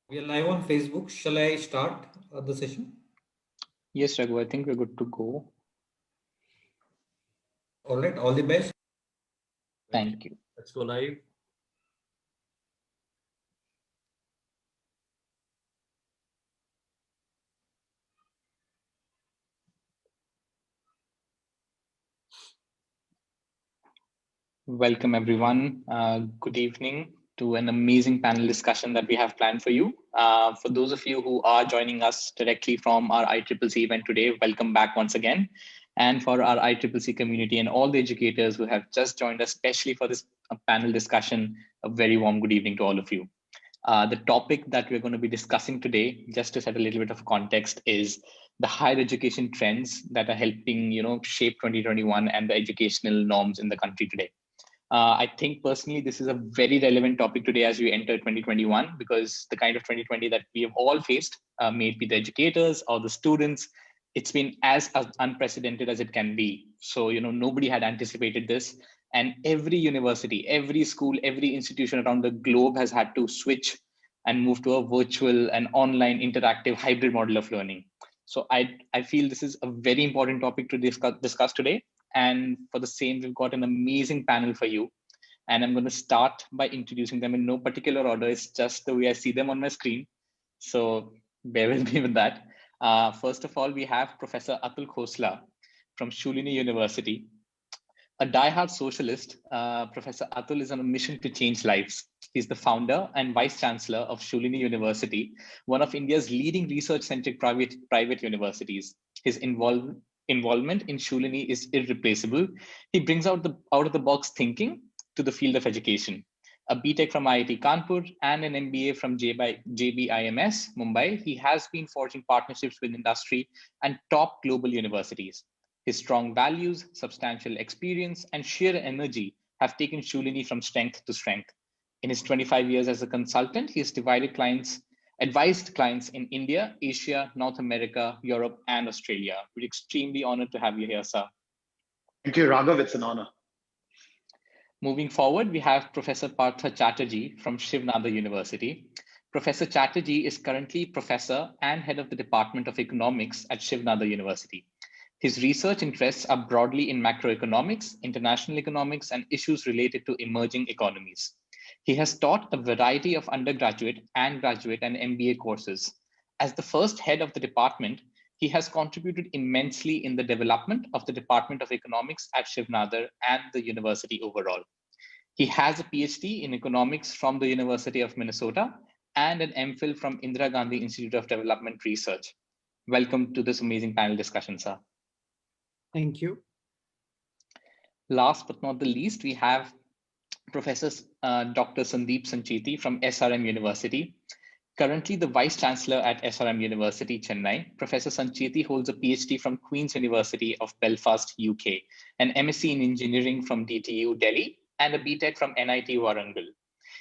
We are live on Facebook. Shall I start the session? Yes, Raghu, I think we're good to go. All right, all the best. Thank you. Thank you. Let's go live. Welcome, everyone. Good evening to an amazing panel discussion that we have planned for you. For those of you who are joining us directly from our ICCC event today, welcome back once again. And for our ICCC community and all the educators who have just joined us, especially for this panel discussion, a very warm good evening to all of you. The topic that we're going to be discussing today, just to set a little bit of context, is the higher education trends that are helping, shape 2021 and the educational norms in the country today. I think personally, this is a very relevant topic today as we enter 2021, because the kind of 2020 that we have all faced, may it be the educators or the students, it's been as unprecedented as it can be. So, nobody had anticipated this. And every university, every school, every institution around the globe has had to switch and move to a virtual and online interactive hybrid model of learning. So I feel this is a very important topic to discuss today. And for the same, we've got an amazing panel for you. And I'm going to start by introducing them in no particular order. It's just the way I see them on my screen. So bear with me with that. First of all, we have Professor Atul Khosla from Shulini University. A diehard socialist, Professor Atul is on a mission to change lives. He's the founder and vice chancellor of Shulini University, one of India's leading research-centric private universities. His involvement in Shulini is irreplaceable. He brings out of the box thinking to the field of education. A BTech from IIT Kanpur and an MBA from JBIMS Mumbai, he has been forging partnerships with industry and top global universities. His strong values, substantial experience, and sheer energy have taken Shulini from strength to strength. In his 25 years as a consultant, he has advised clients in India, Asia, North America, Europe, and Australia. We're extremely honored to have you here, sir. Thank you, Raghav. It's an honor. Moving forward, we have Professor Partha Chatterjee from Shiv Nada University. Professor Chatterjee is currently professor and head of the Department of Economics at Shiv Nada University. His research interests are broadly in macroeconomics, international economics, and issues related to emerging economies. He has taught a variety of undergraduate and graduate and MBA courses. As the first head of the department, he has contributed immensely in the development of the Department of Economics at Shiv Nadar and the university overall. He has a PhD in economics from the University of Minnesota and an MPhil from Indira Gandhi Institute of Development Research. Welcome to this amazing panel discussion, sir. Thank you. Last but not the least, we have Professor Dr. Sandeep Sancheti from SRM University. Currently the Vice Chancellor at SRM University, Chennai, Professor Sancheti holds a PhD from Queen's University of Belfast, UK, an MSc in Engineering from DTU, Delhi, and a BTech from NIT Warangal.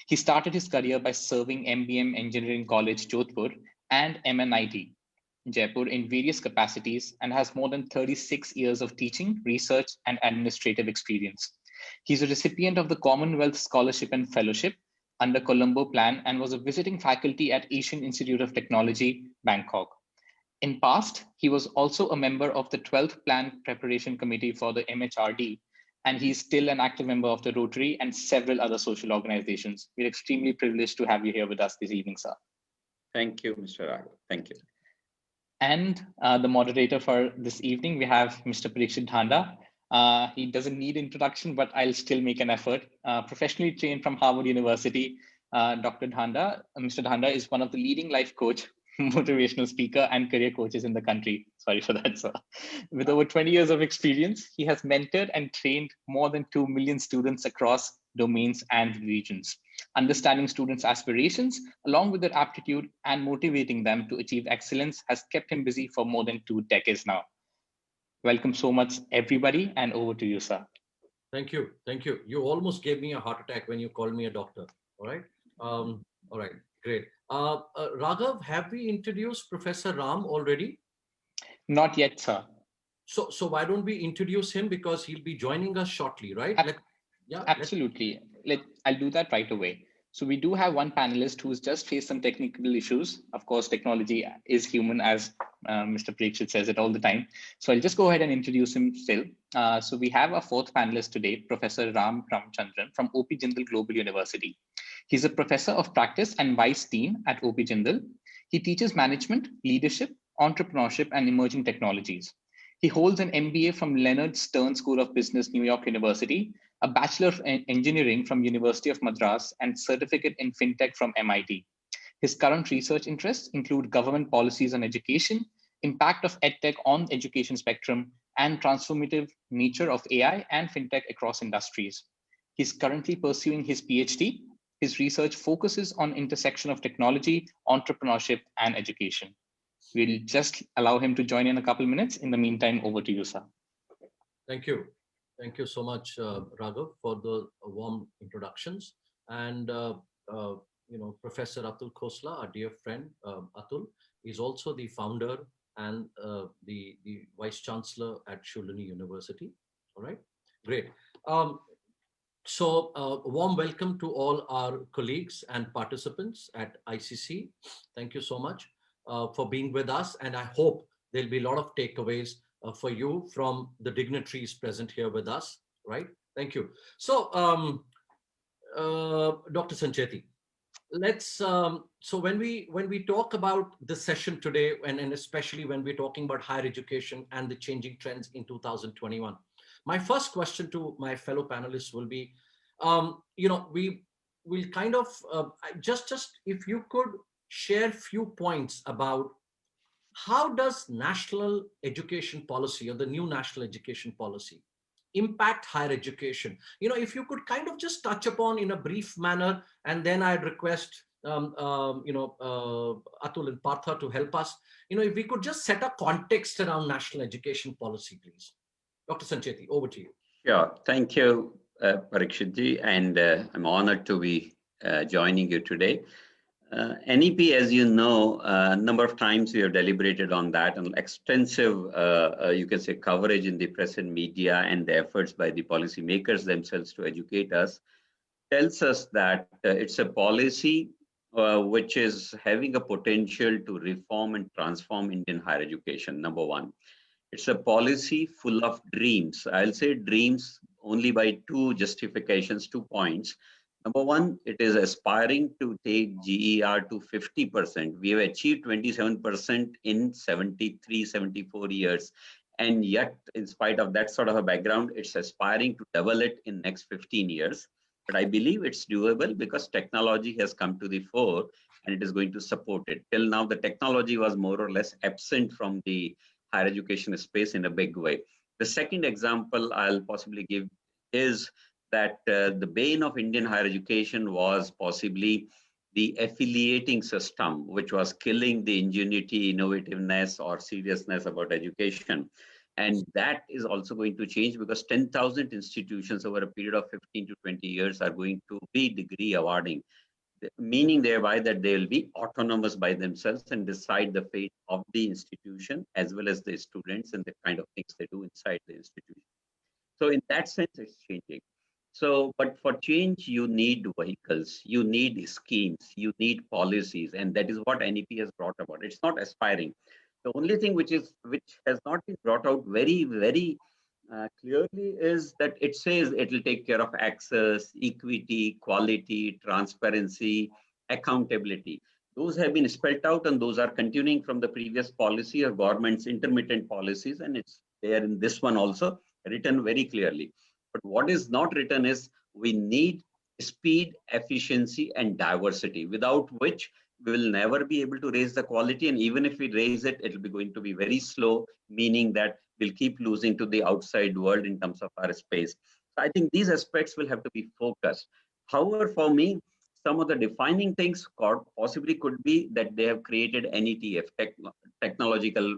He started his career by serving MBM Engineering College, Jodhpur, and MNIT, Jaipur in various capacities, and has more than 36 years of teaching, research, and administrative experience. He's a recipient of the Commonwealth Scholarship and Fellowship under Colombo Plan and was a visiting faculty at Asian Institute of Technology, Bangkok. In past, he was also a member of the 12th Plan Preparation Committee for the MHRD, and he's still an active member of the Rotary and several other social organizations. We're extremely privileged to have you here with us this evening, sir. Thank you, Mr. Raghav. Thank you. And the moderator for this evening, we have Mr. Parikshit Dhanda. He doesn't need introduction, but I'll still make an effort. Professionally trained from Harvard University, Dr. Dhanda, Mr. Dhanda is one of the leading life coach, motivational speaker, and career coaches in the country. Sorry for that, sir. With over 20 years of experience, he has mentored and trained more than 2 million students across domains and regions. Understanding students' aspirations, along with their aptitude and motivating them to achieve excellence, has kept him busy for more than 2 decades now. Welcome so much, everybody, and over to you, sir. Thank you. Thank you. You almost gave me a heart attack when you called me a doctor. All right. All right. Great. Raghav, have we introduced Professor Ram already? Not yet, sir. So why don't we introduce him, because he'll be joining us shortly, right? Absolutely. I'll do that right away. So we do have one panelist who's just faced some technical issues. Of course, technology is human, as Mr. Preekshit says it all the time. So I'll just go ahead and introduce him still. So we have a fourth panelist today, Professor Ram Ramachandran from OP Jindal Global University. He's a professor of practice and vice dean at OP Jindal. He teaches management, leadership, entrepreneurship, and emerging technologies. He holds an MBA from Leonard Stern School of Business, New York University, a Bachelor of Engineering from University of Madras, and certificate in FinTech from MIT. His current research interests include government policies on education, impact of EdTech on education spectrum, and transformative nature of AI and FinTech across industries. He's currently pursuing his PhD. His research focuses on intersection of technology, entrepreneurship, and education. We'll just allow him to join in a couple minutes. In the meantime, over to you, sir. Thank you. Thank you so much, Raghav, for the warm introductions. And, Professor Atul Khosla, our dear friend, Atul, is also the founder and the Vice Chancellor at Sholini University. All right, great. So a warm welcome to all our colleagues and participants at ICC. Thank you so much for being with us. And I hope there'll be a lot of takeaways for you from the dignitaries present here with us, right? Thank you. So, Dr. Sancheti, let's, so when we talk about the session today, and especially when we're talking about higher education and the changing trends in 2021, my first question to my fellow panelists will be, we will kind of, just if you could share few points about how does national education policy or the new national education policy impact higher education? If you could kind of just touch upon in a brief manner, and then I'd request Atul and Partha to help us. If we could just set a context around national education policy, please. Dr. Sancheti, over to you. Yeah, thank you, Parikshitji, and I'm honored to be joining you today. NEP, as you know, a number of times we have deliberated on that, and extensive, you can say, coverage in the press and media, and the efforts by the policymakers themselves to educate us tells us that it's a policy which is having a potential to reform and transform Indian higher education, number one. It's a policy full of dreams. I'll say dreams only by two justifications, 2 points. Number one, it is aspiring to take GER to 50%. We have achieved 27% in 73, 74 years. And yet, in spite of that sort of a background, it's aspiring to double it in next 15 years. But I believe it's doable because technology has come to the fore and it is going to support it. Till now, the technology was more or less absent from the higher education space in a big way. The second example I'll possibly give is that the bane of Indian higher education was possibly the affiliating system, which was killing the ingenuity, innovativeness, or seriousness about education. And that is also going to change because 10,000 institutions over a period of 15 to 20 years are going to be degree awarding, meaning thereby that they will be autonomous by themselves and decide the fate of the institution as well as the students and the kind of things they do inside the institution. So in that sense, it's changing. So, but for change, you need vehicles, you need schemes, you need policies, and that is what NEP has brought about. It's not aspiring. The only thing which has not been brought out very, very clearly is that it says it will take care of access, equity, quality, transparency, accountability. Those have been spelled out, and those are continuing from the previous policy of government's intermittent policies, and it's there in this one also written very clearly. But what is not written is we need speed, efficiency, and diversity, without which we will never be able to raise the quality. And even if we raise it, it'll be going to be very slow, meaning that we'll keep losing to the outside world in terms of our space. So I think these aspects will have to be focused. However, for me, some of the defining things possibly could be that they have created NETF, technological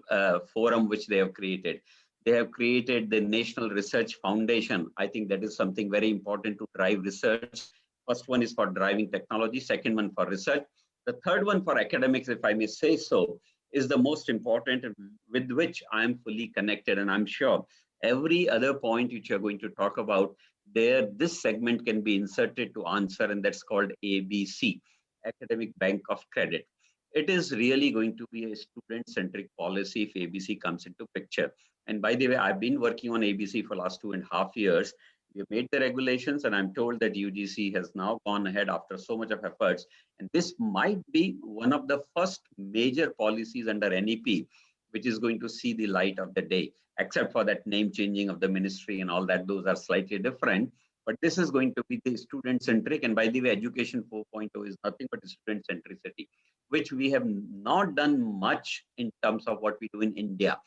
forum, which they have created. They have created the National Research Foundation. I think that is something very important to drive research. First one is for driving technology, second one for research. The third one for academics, if I may say so, is the most important, with which I am fully connected. And I'm sure every other point which you're going to talk about, there this segment can be inserted to answer, and that's called ABC, Academic Bank of Credit. It is really going to be a student-centric policy if ABC comes into picture. And by the way, I've been working on ABC for the last 2.5 years. We have made the regulations, and I'm told that UGC has now gone ahead after so much of efforts. And this might be one of the first major policies under NEP, which is going to see the light of the day, except for that name changing of the ministry and all that. Those are slightly different. But this is going to be the student-centric. And by the way, Education 4.0 is nothing but a student centricity, which we have not done much in terms of what we do in India.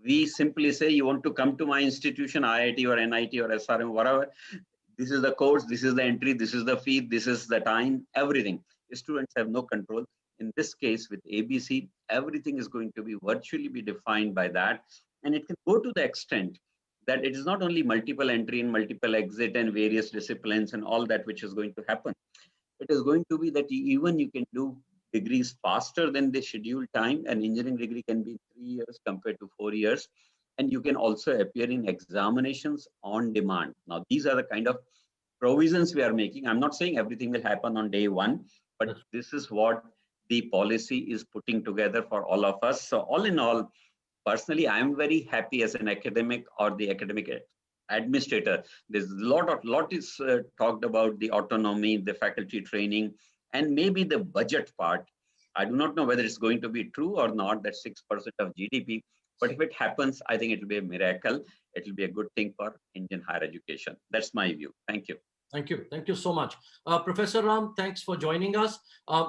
We simply say, you want to come to my institution, IIT or NIT or SRM, whatever. This is the course, this is the entry, this is the fee, this is the time, everything. The students have no control. In this case, with ABC, everything is going to be virtually be defined by that. And it can go to the extent that it is not only multiple entry and multiple exit and various disciplines and all that which is going to happen. It is going to be that even you can do degrees faster than the scheduled time. An engineering degree can be 3 years compared to 4 years. And you can also appear in examinations on demand. Now, these are the kind of provisions we are making. I'm not saying everything will happen on day one, but this is what the policy is putting together for all of us. So all in all, personally, I'm very happy as an academic or the academic administrator. There's a lot is talked about the autonomy, the faculty training, and maybe the budget part. I do not know whether it's going to be true or not, that's 6% of GDP. But if it happens, I think it will be a miracle. It will be a good thing for Indian higher education. That's my view. Thank you. Thank you. Thank you so much. Professor Ram, thanks for joining us.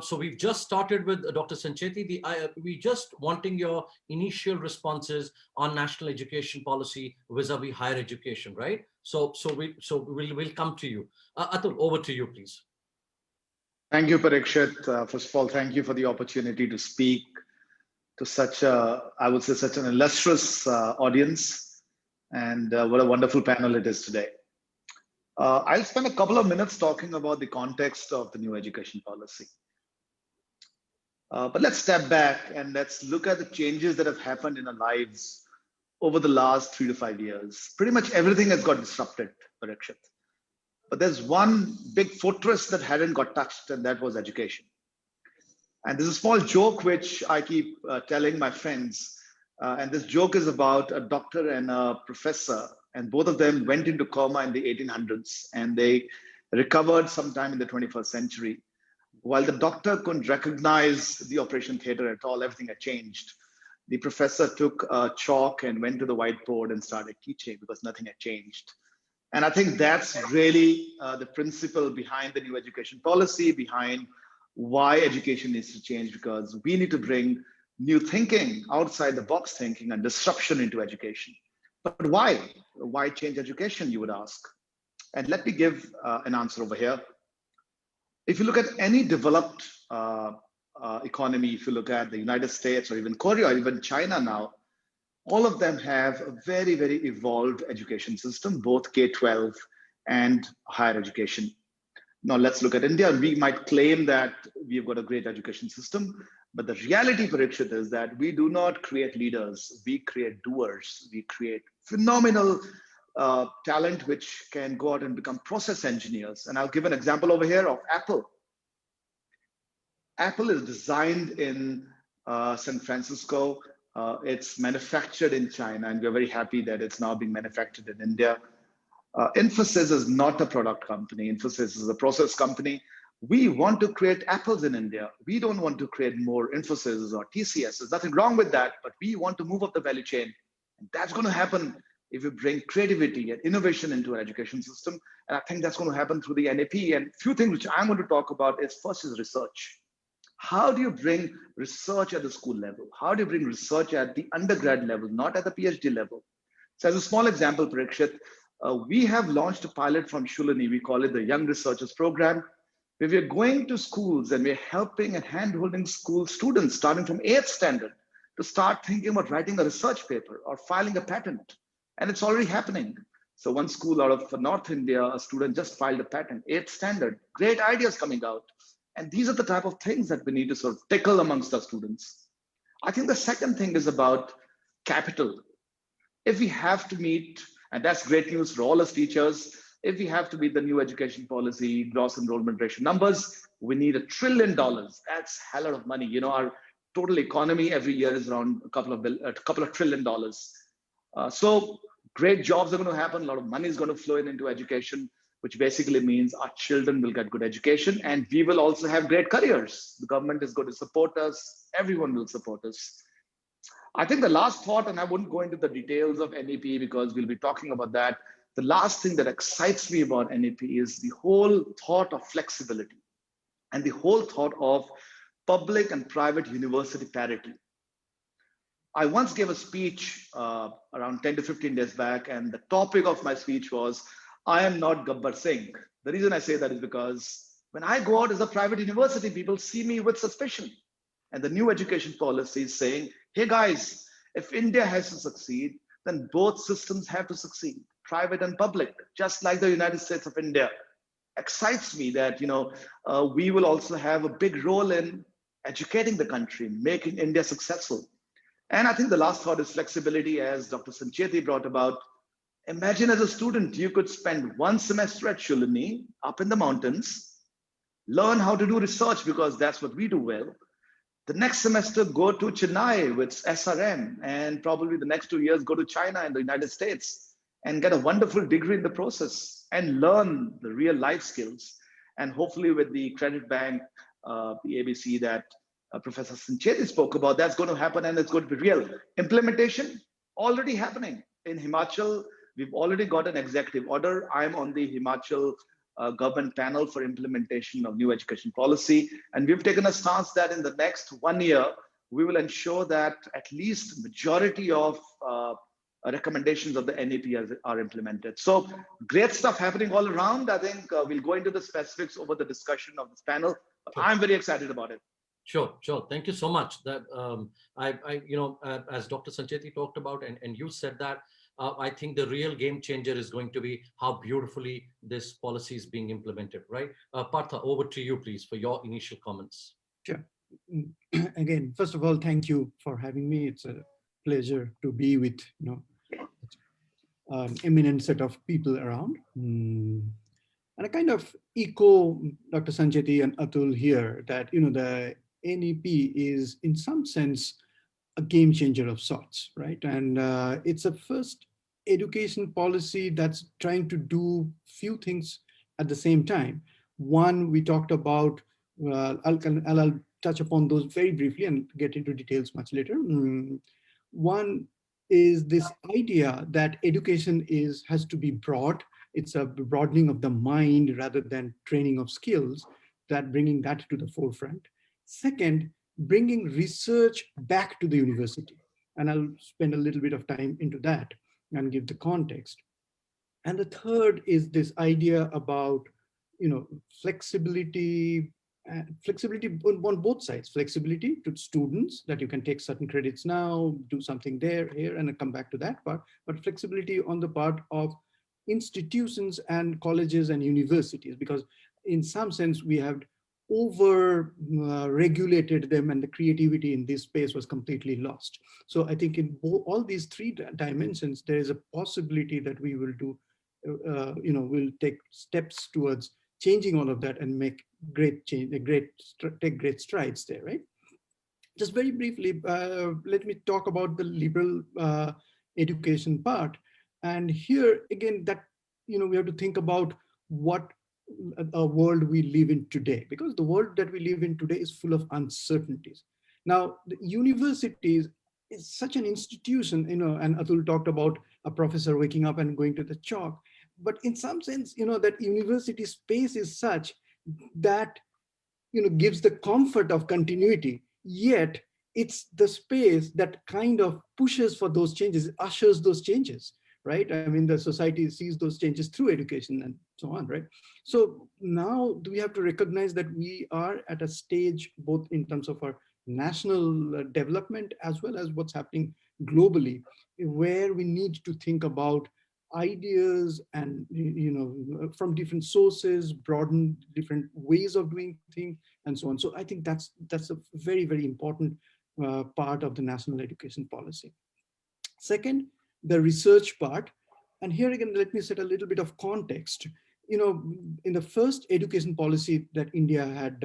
So we've just started with Dr. Sancheti. We just wanting your initial responses on national education policy vis-a-vis higher education, right? So we'll come to you. Atul, over to you, please. Thank you, Parikshit. First of all, thank you for the opportunity to speak to such I would say, such an illustrious audience. And what a wonderful panel it is today. I'll spend a couple of minutes talking about the context of the new education policy. But let's step back and let's look at the changes that have happened in our lives over the last 3 to 5 years. Pretty much everything has got disrupted, Parikshit. But there's one big fortress that hadn't got touched, and that was education. And there's a small joke which I keep telling my friends. And this joke is about a doctor and a professor. And both of them went into coma in the 1800s, and they recovered sometime in the 21st century. While the doctor couldn't recognize the operation theater at all, everything had changed. The professor took a chalk and went to the whiteboard and started teaching because nothing had changed. And I think that's really the principle behind the new education policy, behind why education needs to change, because we need to bring new thinking, outside the box thinking, and disruption into education. But why? Why change education, you would ask? And let me give an answer over here. If you look at any developed economy, if you look at the United States or even Korea or even China now, all of them have a very, very evolved education system, both K-12 and higher education. Now let's look at India. We might claim that we've got a great education system, but the reality, Parikshit, is that we do not create leaders, we create doers. We create phenomenal talent which can go out and become process engineers. And I'll give an example over here of Apple. Apple is designed in San Francisco. It's manufactured in China, and we're very happy that it's now being manufactured in India. Infosys is not a product company. Infosys is a process company. We want to create Apples in India. We don't want to create more Infosys or TCS. There's nothing wrong with that, but we want to move up the value chain. And that's going to happen if we bring creativity and innovation into our education system. And I think that's going to happen through the NEP. And a few things which I'm going to talk about is first is research. How do you bring research at the school level? How do you bring research at the undergrad level, not at the PhD level? So as a small example, Parikshit, we have launched a pilot from Shulani. We call it the Young Researchers Program, where we're going to schools and we're helping and hand-holding school students starting from 8th standard to start thinking about writing a research paper or filing a patent. And it's already happening. So one school out of North India, a student just filed a patent, 8th standard, great ideas coming out. And these are the type of things that we need to sort of tickle amongst our students. I think the second thing is about capital. If we have to meet, and that's great news for all us teachers, If we have to meet the new education policy, gross enrollment ratio numbers, we need $1 trillion. That's a hell of money. You know, our total economy every year is around a couple of $1 trillion. So great jobs are going to happen. A lot of money is going to flow into education, which basically means our children will get good education and we will also have great careers. The government is going to support us. Everyone will support us. I think the last thought, and I wouldn't go into the details of NEP because we'll be talking about that. The last thing that excites me about NEP is the whole thought of flexibility and the whole thought of public and private university parity. I once gave a speech around 10 to 15 days back, and the topic of my speech was, I am not Gabbar Singh. The reason I say that is because when I go out as a private university, people see me with suspicion. And the new education policy is saying, hey guys, if India has to succeed, then both systems have to succeed, private and public, just like the United States of India. Excites me that, you know, we will also have a big role in educating the country, making India successful. And I think the last thought is flexibility, as Dr. Sancheti brought about. Imagine as a student, you could spend 1 semester at Shulini up in the mountains, learn how to do research because that's what we do well. The next semester, go to Chennai with SRM, and probably the next 2 years, go to China and the United States and get a wonderful degree in the process and learn the real life skills. And hopefully with the credit bank, the ABC that Professor Sancheti spoke about, that's going to happen and it's going to be real. Implementation already happening. In Himachal, we've already got an executive order. I'm on the Himachal government panel for implementation of new education policy. And we've taken a stance that in the next 1 year, we will ensure that at least majority of recommendations of the NEP are implemented. So great stuff happening all around. I think we'll go into the specifics over the discussion of this panel. Sure. I'm very excited about it. Sure. Thank you so much. That as Dr. Sancheti talked about, and you said that, I think the real game changer is going to be how beautifully this policy is being implemented, right? Partha, over to you, please, for your initial comments. Sure. Again, first of all, thank you for having me. It's a pleasure to be with, you know, an eminent set of people around. And I kind of echo Dr. Sancheti and Atul here that, you know, the NEP is in some sense a game changer of sorts, right? And it's a first education policy that's trying to do few things at the same time. One, we talked about, I'll touch upon those very briefly and get into details much later. One is this idea that education has to be broad. It's a broadening of the mind rather than training of skills, that bringing that to the forefront. Second, bringing research back to the university. And I'll spend a little bit of time into that and give the context. And the third is this idea about, you know, flexibility on both sides, flexibility to students that you can take certain credits now, do something there, here, and come back to that part, but flexibility on the part of institutions and colleges and universities, because in some sense we have over regulated them and the creativity in this space was completely lost. So I think in all these three dimensions, there is a possibility that we will do, you know, we'll take steps towards changing all of that and make great change, take great strides there, right? Just very briefly, let me talk about the liberal education part. And here again, that, you know, we have to think about what a world we live in today, because the world that we live in today is full of uncertainties. Now, the universities is such an institution, you know, and Atul talked about a professor waking up and going to the chalk. But in some sense, you know, that university space is such that, you know, gives the comfort of continuity, yet it's the space that kind of pushes for those changes, ushers those changes, right? I mean, the society sees those changes through education and so on, right? So now we have to recognize that we are at a stage, both in terms of our national development as well as what's happening globally, where we need to think about ideas and, you know, from different sources, broaden different ways of doing things and so on. So I think that's a very, very important part of the national education policy. Second, the research part. And here again, let me set a little bit of context. In the first education policy that India had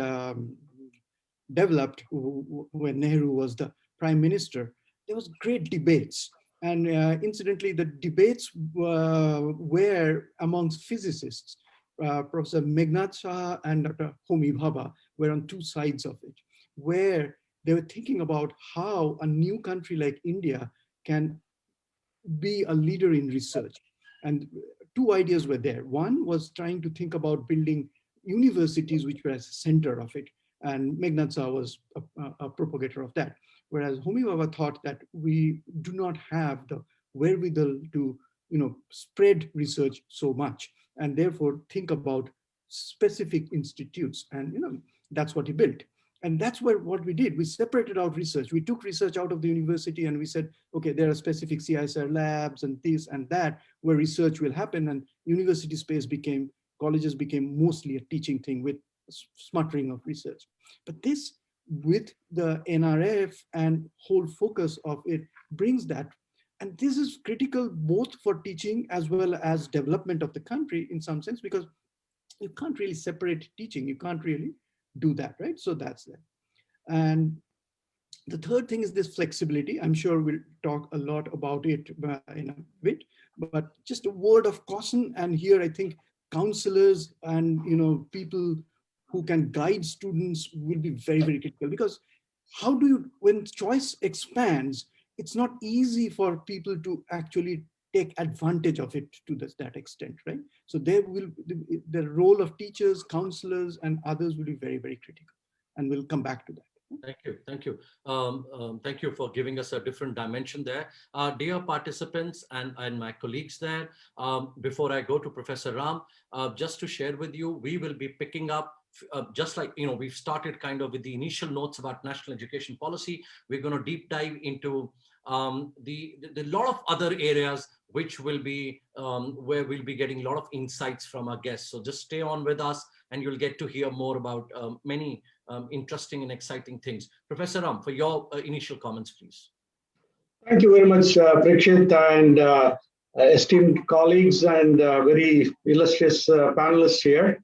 developed when Nehru was the prime minister, there was great debates. And incidentally, the debates were amongst physicists. Professor Meghnad Shah and Dr. Homi Bhabha were on two sides of it, where they were thinking about how a new country like India can be a leader in research. And two ideas were there. One was trying to think about building universities which were at the center of it. And Meghnad Shah was a propagator of that. Whereas Homi Bhabha thought that we do not have the wherewithal to spread research so much, and therefore think about specific institutes. And that's what he built. And that's what we did. We separated out research. We took research out of the university and we said, okay, there are specific CISR labs and this and that where research will happen, and university space colleges became mostly a teaching thing with smattering of research. But this, with the NRF and whole focus of it, brings that. And this is critical both for teaching as well as development of the country in some sense, because you can't really separate teaching. You can't really do that, right? So that's that. And the third thing is this flexibility. I'm sure we'll talk a lot about it in a bit, but just a word of caution. And here I think counselors and people who can guide students will be very, very critical, because how do you, when choice expands, it's not easy for people to actually take advantage of it to that extent, right? So there will the role of teachers, counselors, and others will be very, very critical, and we'll come back to that. Thank you. Thank you. Thank you for giving us a different dimension there. Dear participants and my colleagues there, before I go to Professor Ram, just to share with you, we will be picking up just like, we've started kind of with the initial notes about national education policy. We're going to deep dive into the lot of other areas which will be where we'll be getting a lot of insights from our guests. So just stay on with us and you'll get to hear more about many interesting and exciting things. Professor Ram, for your initial comments, please. Thank you very much, Parikshit, and esteemed colleagues and very illustrious panelists here.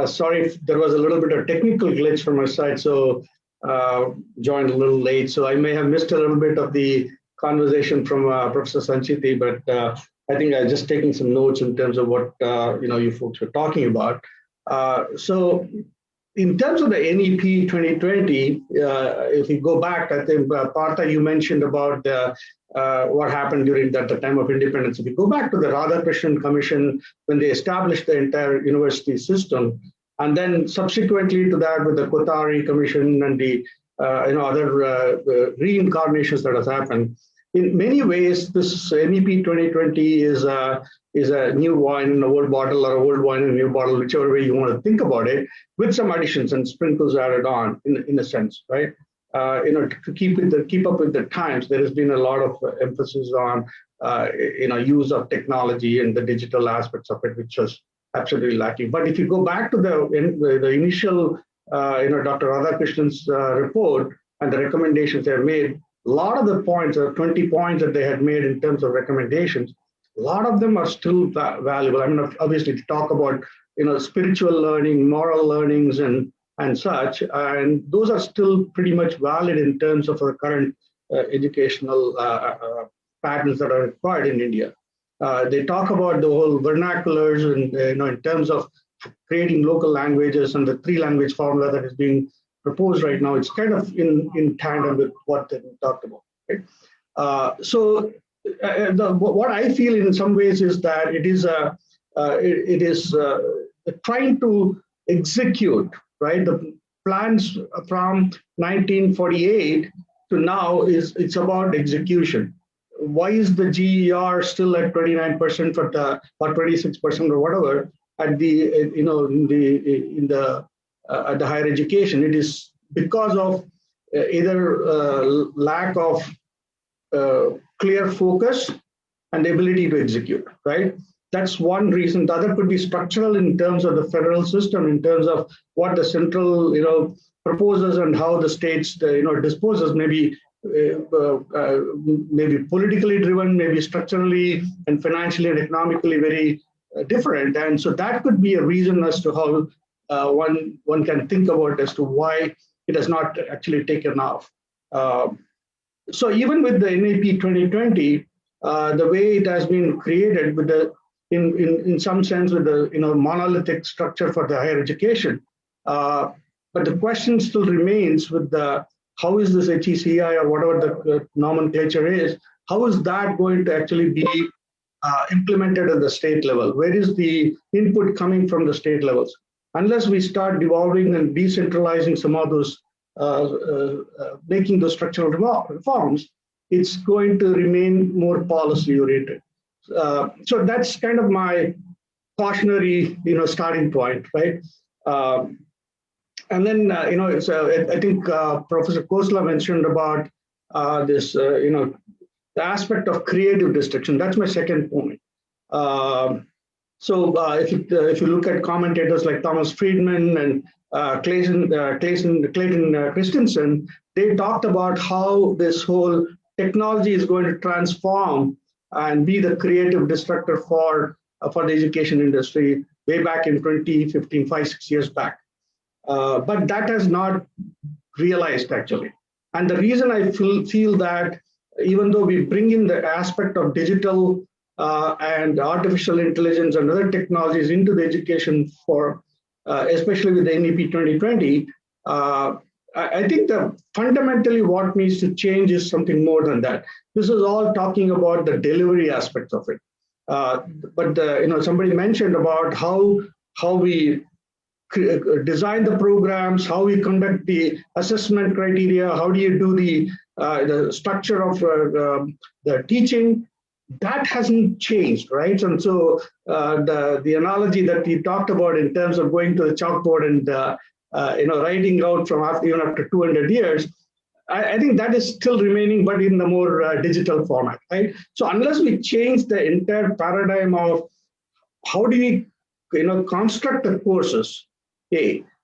Sorry if there was a little bit of technical glitch from my side, so joined a little late. So I may have missed a little bit of the conversation from Professor Sanchiti, but I think I'm just taking some notes in terms of what you folks were talking about. So in terms of the NEP 2020, if you go back, I think Partha, you mentioned about what happened during the time of independence. If you go back to the Radhakrishnan Commission, when they established the entire university system, and then subsequently to that with the Kothari Commission and the other reincarnations that has happened, in many ways, this NEP 2020 is a new wine in an old bottle, or old wine in a new bottle, whichever way you want to think about it, with some additions and sprinkles added on, in a sense, right? To keep up with the times, there has been a lot of emphasis on use of technology and the digital aspects of it, which was absolutely lacking. But if you go back to the initial, Dr. Radhakrishnan's report and the recommendations they have made, a lot of the points, 20 points that they had made in terms of recommendations, a lot of them are still valuable. I mean, obviously, to talk about spiritual learning, moral learnings, and such, and those are still pretty much valid in terms of the current educational patterns that are required in India. They talk about the whole vernaculars and in terms of creating local languages and the 3-language formula that is being proposed right now. It's kind of in tandem with what they talked about. Right? So what I feel in some ways is that it is trying to execute, right? The plans from 1948 to now it's about execution. Why is the GER still at 29% or 26% or whatever at at the higher education? It is because of either lack of clear focus and the ability to execute, right? That's one reason. The other could be structural in terms of the federal system, in terms of what the central, proposes and how the states, disposes. Maybe maybe politically driven, maybe structurally and financially and economically very different. And so that could be a reason as to how one can think about as to why it has not actually taken off. So even with the NAP 2020, the way it has been created with the in some sense with the monolithic structure for the higher education, but the question still remains with the how is this HECI or whatever the nomenclature is, how is that going to actually be implemented at the state level? Where is the input coming from the state levels? Unless we start devolving and decentralizing some of those, making those structural reforms, it's going to remain more policy oriented. So that's kind of my cautionary, starting point, right? And then, I think Professor Khosla mentioned about this, the aspect of creative destruction. That's my second point. If you look at commentators like Thomas Friedman and Clayton Christensen, they talked about how this whole technology is going to transform and be the creative destructor for the education industry way back in 2015, 5-6 years back. But that has not realized actually. And the reason I feel that even though we bring in the aspect of digital and artificial intelligence and other technologies into the education for, especially with the NEP 2020, I think that fundamentally what needs to change is something more than that. This is all talking about the delivery aspects of it. But somebody mentioned about how we design the programs, how we conduct the assessment criteria, how do you do the structure of the teaching. That hasn't changed, right? And so the analogy that we talked about in terms of going to the chalkboard and writing out from even after 200 years, I think that is still remaining, but in the more digital format, right? So unless we change the entire paradigm of how do we construct the courses,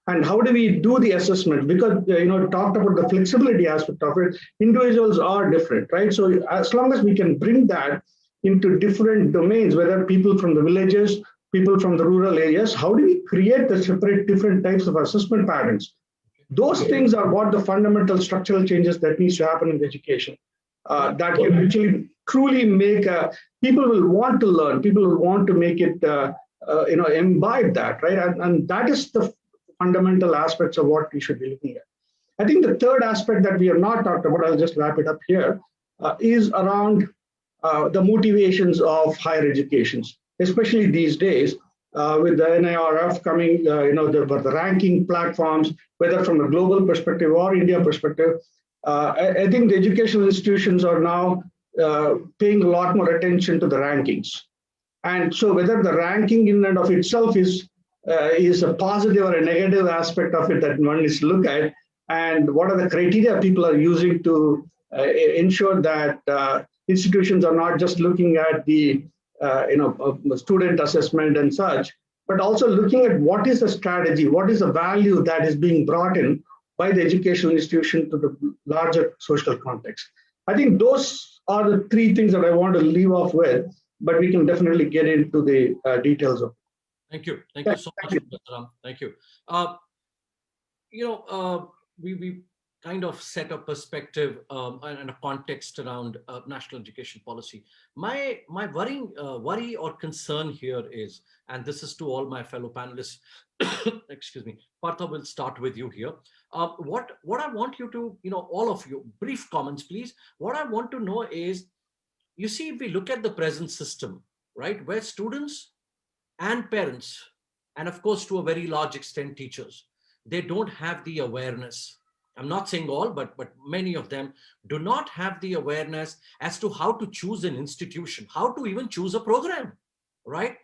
and how do we do the assessment? Because talked about the flexibility aspect of it, individuals are different, right? So as long as we can bring that into different domains, whether people from the villages, people from the rural areas, how do we create the separate different types of assessment patterns? Those things are what the fundamental structural changes that needs to happen in education. That can actually truly make people will want to learn, people will want to make it imbibe that, right? And that is the fundamental aspects of what we should be looking at. I think the third aspect that we have not talked about, I'll just wrap it up here, is around the motivations of higher educations, especially these days with the NIRF coming, the ranking platforms, whether from a global perspective or India perspective. I think the educational institutions are now paying a lot more attention to the rankings. And so whether the ranking in and of itself is a positive or a negative aspect of it that one needs to look at, and what are the criteria people are using to ensure that institutions are not just looking at the student assessment and such, but also looking at what is the strategy, what is the value that is being brought in by the educational institution to the larger social context. I think those are the three things that I want to leave off with, but we can definitely get into the details of it. Thank you. Thank you so much, Ram. Thank you. We kind of set a perspective and a context around national education policy. My worry or concern here is, and this is to all my fellow panelists, excuse me, Partha, will start with you here. What I want you to, all of you, brief comments, please. What I want to know is, you see, if we look at the present system, right, where students and parents, and of course, to a very large extent, teachers, they don't have the awareness. I'm not saying all, but many of them do not have the awareness as to how to choose an institution, how to even choose a program, right?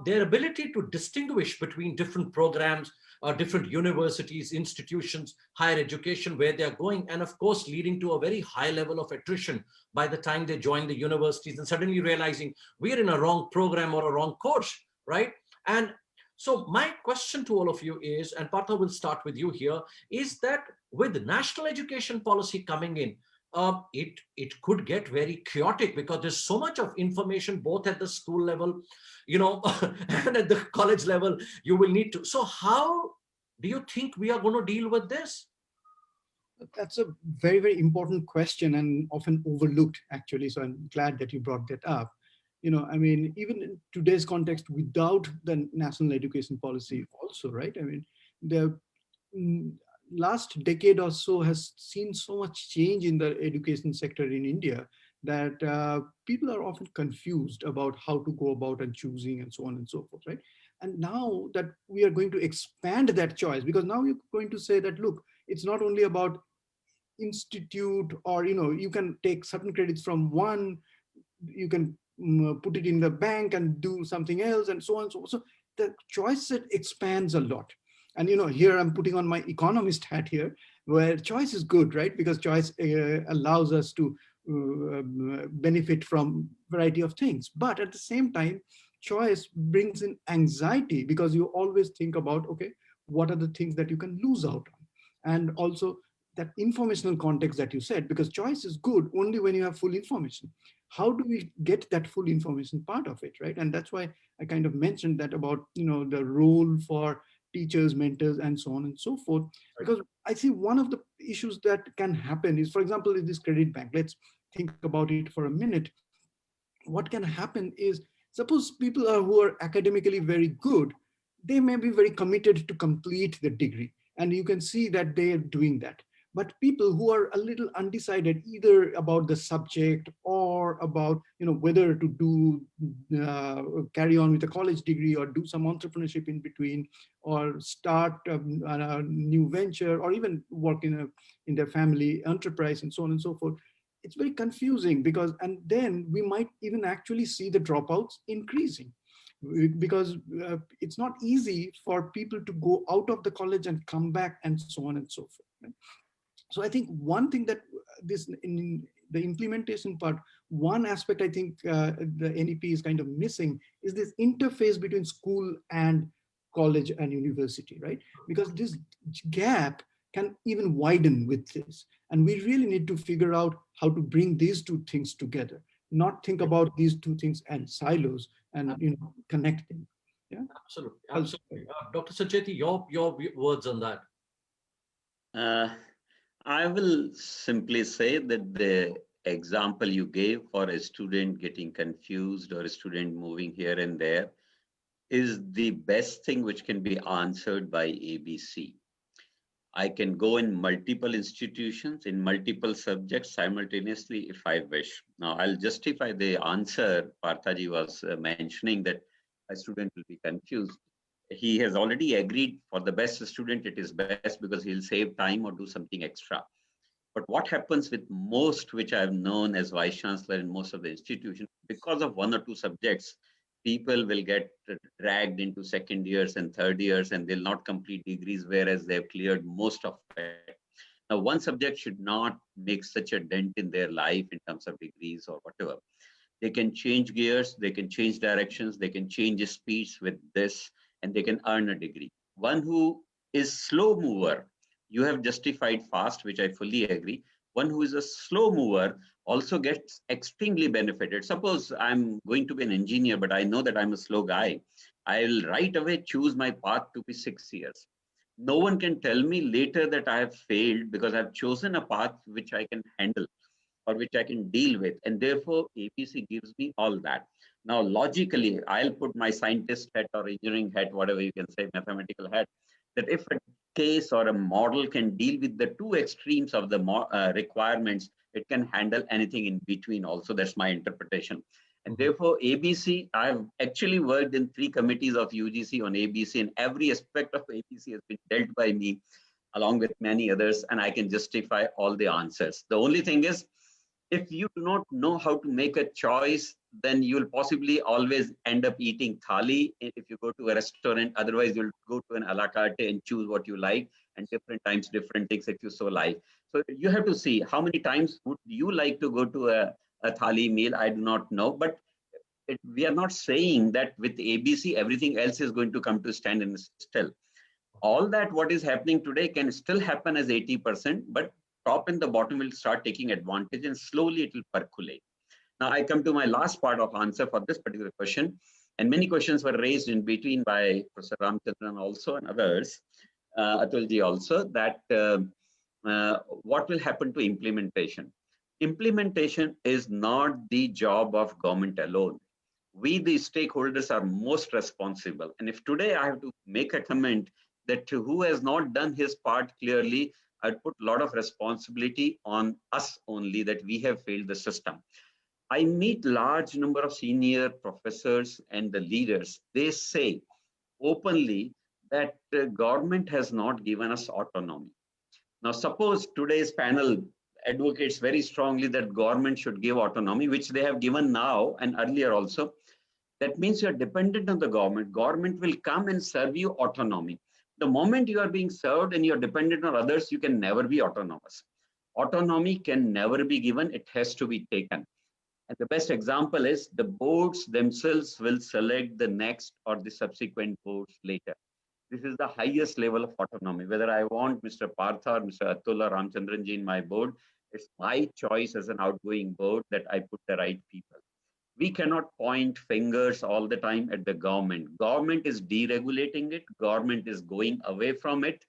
Their ability to distinguish between different programs, different universities, institutions, higher education, where they're going, and of course, leading to a very high level of attrition by the time they join the universities and suddenly realizing we're in a wrong program or a wrong course, right? And so my question to all of you is, and Partha will start with you here, is that with national education policy coming in, it could get very chaotic because there's so much of information both at the school level, and at the college level. You will need to. So how do you think we are going to deal with this? That's a very, very important question and often overlooked, actually. So I'm glad that you brought that up. I mean, even in today's context, without the national education policy also, right? I mean, the last decade or so has seen so much change in the education sector in India that people are often confused about how to go about and choosing and so on and so forth, right? And now that we are going to expand that choice, because now you're going to say that, look, it's not only about institute, or you can take certain credits from one, you can put it in the bank and do something else, and so on and so forth. So the choice set expands a lot. And here I'm putting on my economist hat here, where choice is good, right? Because choice allows us to benefit from variety of things. But at the same time, choice brings in anxiety, because you always think about, okay, what are the things that you can lose out on? And also that informational context that you said, because choice is good only when you have full information. How do we get that full information part of it, right? And that's why I kind of mentioned that about, the role for teachers, mentors, and so on and so forth. Because I see one of the issues that can happen is, for example, in this credit bank, let's think about it for a minute. What can happen is, suppose people who are academically very good, they may be very committed to complete the degree, and you can see that they are doing that. But people who are a little undecided, either about the subject or about whether to do carry on with a college degree or do some entrepreneurship in between, or start a new venture, or even work in their family enterprise, and so on and so forth. It's very confusing, because, and then we might even actually see the dropouts increasing, because it's not easy for people to go out of the college and come back, and so on and so forth. Right? So I think one thing that this in the implementation part, one aspect I think the NEP is kind of missing is this interface between school and college and university, right? Because this gap can even widen with this. And we really need to figure out how to bring these two things together, not think about these two things as silos, and connect them. Yeah, Absolutely. Dr. Sancheti, your words on that. I will simply say that the example you gave for a student getting confused or a student moving here and there is the best thing which can be answered by ABC. I can go in multiple institutions in multiple subjects simultaneously if I wish. Now I'll justify the answer Parthaji was mentioning, that a student will be confused. He has already agreed for the best student, it is best because he'll save time or do something extra. But what happens with most, which I've known as Vice Chancellor in most of the institutions, because of one or two subjects, people will get dragged into second years and third years, and they'll not complete degrees, whereas they've cleared most of it. Now, one subject should not make such a dent in their life in terms of degrees or whatever. They can change gears, they can change directions, they can change speeds with this, and they can earn a degree. One who is slow mover, you have justified fast, which I fully agree. One who is a slow mover also gets extremely benefited. Suppose I'm going to be an engineer, but I know that I'm a slow guy. I'll right away choose my path to be 6 years. No one can tell me later that I have failed, because I've chosen a path which I can handle or which I can deal with. And therefore, ABC gives me all that. Now, logically, I'll put my scientist hat or engineering hat, whatever you can say, mathematical hat, that if a case or a model can deal with the two extremes of the requirements, it can handle anything in between also. That's my interpretation. And therefore, ABC, I've actually worked in 3 committees of UGC on ABC, and every aspect of ABC has been dealt by me, along with many others, and I can justify all the answers. The only thing is, if you do not know how to make a choice, then you'll possibly always end up eating thali if you go to a restaurant. Otherwise, you'll go to an a la carte and choose what you like, and different times, different things if you so like. So you have to see how many times would you like to go to a thali meal. I do not know, but we are not saying that with ABC, everything else is going to come to stand and still. All that what is happening today can still happen as 80%, but top and the bottom will start taking advantage, and slowly it will percolate. Now I come to my last part of answer for this particular question, and many questions were raised in between by Professor Ramchandran also and others, Atulji also, that what will happen to implementation? Implementation is not the job of government alone. We, the stakeholders, are most responsible. And if today I have to make a comment that who has not done his part clearly, I'd put a lot of responsibility on us only, that we have failed the system. I meet large number of senior professors and the leaders. They say openly that the government has not given us autonomy. Now, suppose today's panel advocates very strongly that government should give autonomy, which they have given now and earlier also. That means you're dependent on the government. Government will come and serve you autonomy. The moment you are being served and you're dependent on others, you can never be autonomous. Autonomy can never be given, it has to be taken. And the best example is the boards themselves will select the next or the subsequent boards later. This is the highest level of autonomy. Whether I want Mr. Partha or Mr. Atul or Ramchandranji in my board, it's my choice as an outgoing board that I put the right people. We cannot point fingers all the time at the government. Government is deregulating it. Government is going away from it.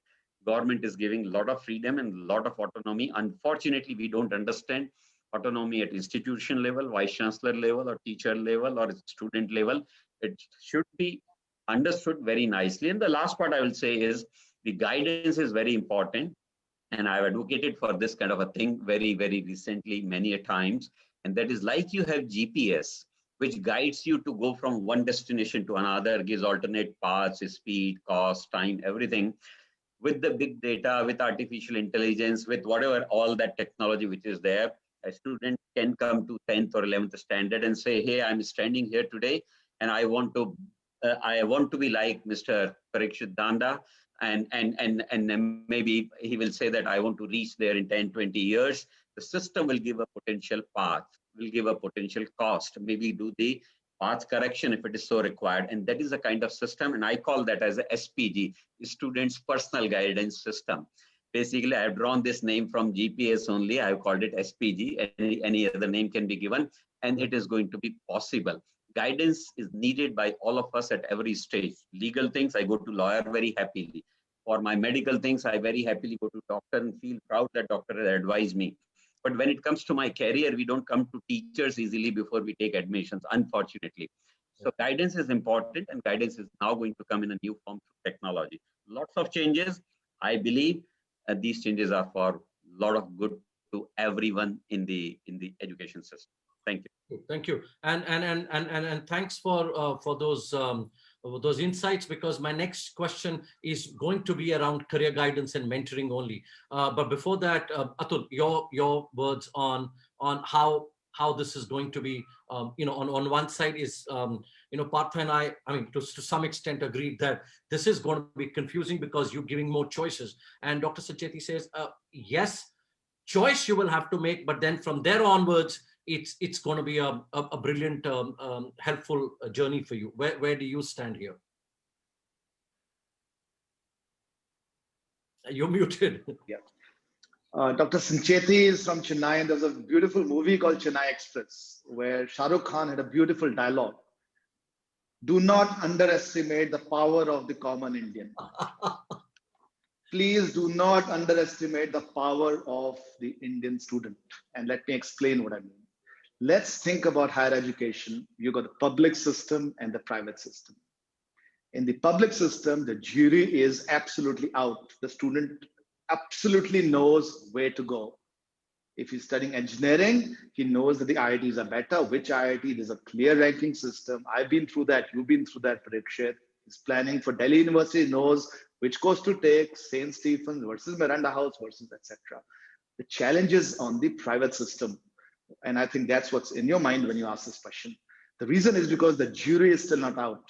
Government is giving a lot of freedom and a lot of autonomy. Unfortunately, we don't understand autonomy at institution level, vice chancellor level, or teacher level, or student level. It should be understood very nicely. And the last part I will say is the guidance is very important. And I've advocated for this kind of a thing very, very recently, many a times. And that is like you have GPS, which guides you to go from one destination to another, gives alternate paths, speed, cost, time, everything. With the big data, with artificial intelligence, with whatever, all that technology which is there, a student can come to 10th or 11th standard and say, hey, I'm standing here today and I want to be like Mr. Parikshit Danda, and maybe he will say that I want to reach there in 10, 20 years. The system will give a potential path, will give a potential cost, maybe do the path correction if it is so required. And that is a kind of system, and I call that as a SPG, Students Personal Guidance System. Basically, I've drawn this name from GPS only. I've called it SPG. Any other name can be given, and it is going to be possible. Guidance is needed by all of us at every stage. Legal things, I go to lawyer very happily. For my medical things, I very happily go to doctor and feel proud that doctor has advised me. But when it comes to my career, we don't come to teachers easily before we take admissions, unfortunately. So guidance is important, and guidance is now going to come in a new form through technology. Lots of changes. I believe these changes are for a lot of good to everyone in the education system. Thank you. Thank you, and thanks for those insights, because my next question is going to be around career guidance and mentoring only. But before that, Atul, your words on how this is going to be. On one side is Partha and I mean to some extent agreed that this is going to be confusing because you're giving more choices, and Dr. Sancheti says yes, choice you will have to make, but then from there onwards it's going to be a brilliant, helpful journey for you. Where do you stand here? You're muted. Yeah. Dr. Sancheti is from Chennai, and there's a beautiful movie called Chennai Express, where Shah Rukh Khan had a beautiful dialogue. Do not underestimate the power of the common Indian. Please do not underestimate the power of the Indian student. And let me explain what I mean. Let's think about higher education. You've got the public system and the private system. In the public system, the jury is absolutely out. The student absolutely knows where to go. If he's studying engineering, he knows that the IITs are better. Which IIT? There's a clear ranking system. I've been through that. You've been through that, Parikshit. He's planning for Delhi University, knows which course to take, St. Stephen's versus Miranda House versus etc. The challenge is on the private system. And I think that's what's in your mind when you ask this question. The reason is because the jury is still not out.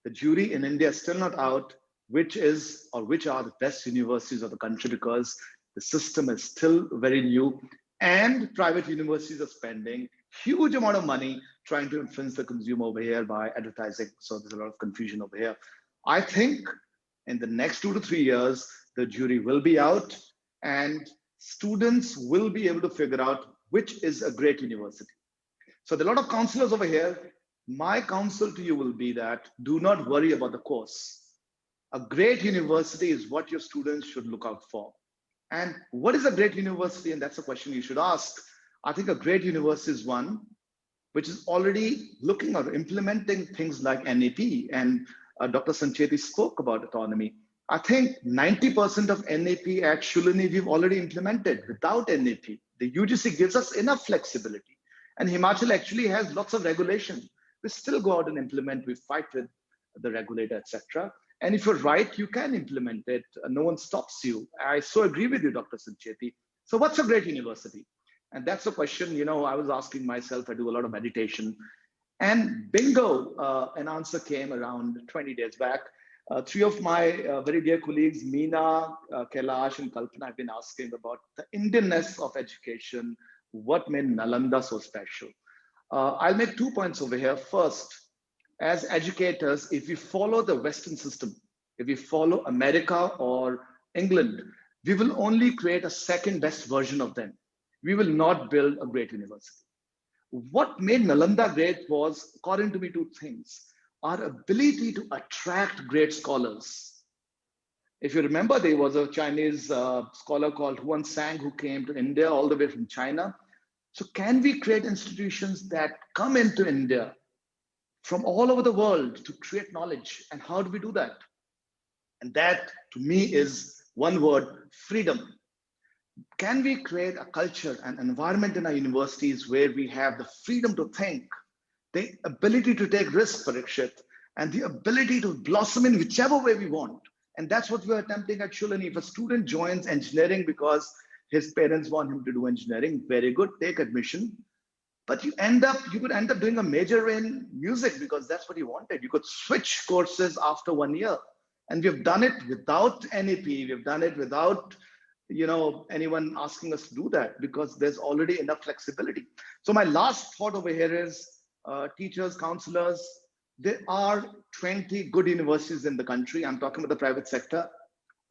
The jury in India is still not out, which are the best universities of the country, because the system is still very new, and private universities are spending huge amount of money trying to influence the consumer over here by advertising. So there's a lot of confusion over here. I think in the next 2 to 3 years, the jury will be out, and students will be able to figure out which is a great university. So there are a lot of counselors over here. My counsel to you will be that do not worry about the course. A great university is what your students should look out for. And what is a great university? And that's a question you should ask. I think a great university is one which is already looking or implementing things like NAP. And Dr. Sancheti spoke about autonomy. I think 90% of NAP at Shulini we've already implemented without NAP. The UGC gives us enough flexibility. And Himachal actually has lots of regulation. We still go out and implement, we fight with the regulator, etc. And if you're right, you can implement it. No one stops you. I so agree with you, Dr. Sancheti. So what's a great university? And that's a question, you know, I was asking myself. I do a lot of meditation. And bingo, an answer came around 20 days back. Three of my very dear colleagues, Meena, Kailash, and Kalpana, have been asking about the Indianness of education, what made Nalanda so special. I'll make 2 points over here. First, as educators, if we follow the Western system, if we follow America or England, we will only create a second best version of them. We will not build a great university. What made Nalanda great was, according to me, two things. Our ability to attract great scholars. If you remember, there was a Chinese scholar called Huan Sang who came to India all the way from China. So can we create institutions that come into India from all over the world to create knowledge? And how do we do that? And that, to me, is one word: freedom. Can we create a culture and environment in our universities where we have the freedom to think, the ability to take risks, Parikshit, and the ability to blossom in whichever way we want? And that's what we're attempting at Shulini. If a student joins engineering because his parents want him to do engineering, very good, take admission. But you could end up doing a major in music because that's what you wanted. You could switch courses after 1 year. And we've done it without NAP. We've done it without, you know, anyone asking us to do that because there's already enough flexibility. So my last thought over here is teachers, counselors, there are 20 good universities in the country. I'm talking about the private sector.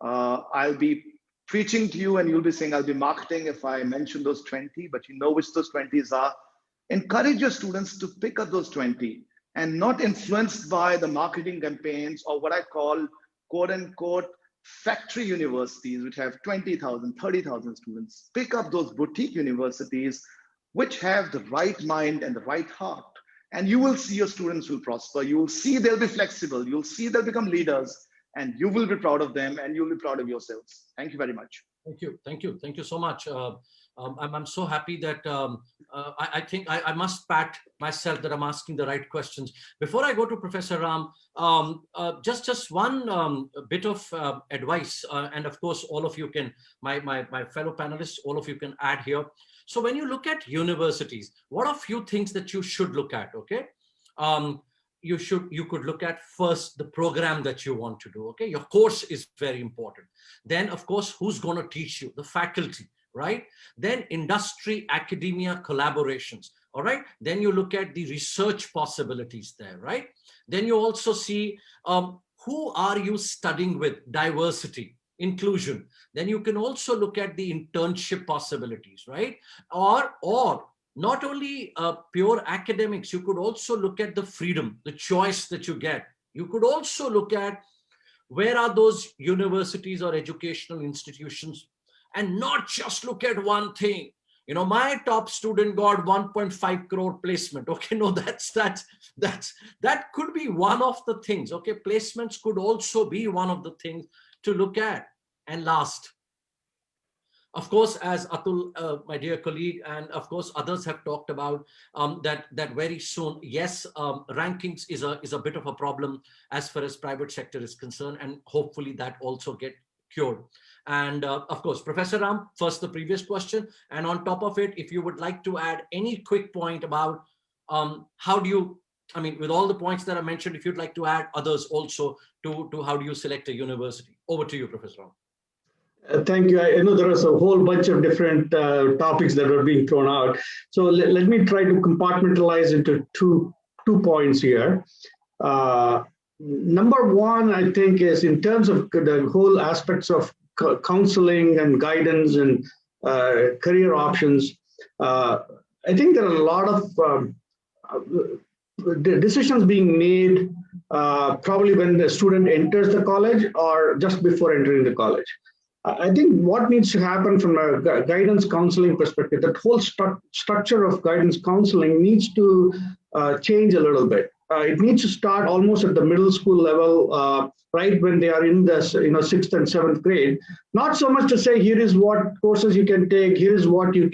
I'll be preaching to you and you'll be saying I'll be marketing if I mention those 20, but you know which those 20s are. Encourage your students to pick up those 20 and not influenced by the marketing campaigns or what I call quote unquote factory universities, which have 20,000, 30,000 students. Pick up those boutique universities, which have the right mind and the right heart. And you will see your students will prosper. You will see they'll be flexible. You'll see they'll become leaders and you will be proud of them and you'll be proud of yourselves. Thank you very much. Thank you. Thank you. Thank you so much. I'm so happy that I think I must pat myself that I'm asking the right questions. Before I go to Professor Ram, just one bit of advice, and of course, all of you can, my fellow panelists, all of you can add here. So when you look at universities, what are a few things that you should look at, okay? You could look at first the program that you want to do, okay? Your course is very important. Then, of course, who's going to teach you? The faculty, right? Then industry, academia, collaborations, all right? Then you look at the research possibilities there, right? Then you also see who are you studying with, diversity, inclusion. Then you can also look at the internship possibilities, right? Or not only pure academics, you could also look at the freedom, the choice that you get. You could also look at where are those universities or educational institutions, and not just look at one thing. You know, my top student got 1.5 crore placement. Okay, no, that could be one of the things. Okay, placements could also be one of the things to look at. And last, of course, as Atul, my dear colleague, and of course others have talked about that very soon, yes, rankings is a bit of a problem as far as private sector is concerned, and hopefully that also get cured. And of course, Professor Ram, first the previous question, and on top of it, if you would like to add any quick point about how do you, I mean, with all the points that I mentioned, if you'd like to add others also to how do you select a university. Over to you, Professor Ram. Thank you. I know there was a whole bunch of different topics that were being thrown out. So let me try to compartmentalize into two points here. Number one, I think, is in terms of the whole aspects of counseling and guidance and career options. I think there are a lot of decisions being made probably when the student enters the college or just before entering the college. I think what needs to happen from a guidance counseling perspective, that whole structure of guidance counseling needs to change a little bit. It needs to start almost at the middle school level, right when they are in the 6th and 7th grade. Not so much to say, here is what courses you can take, here is what you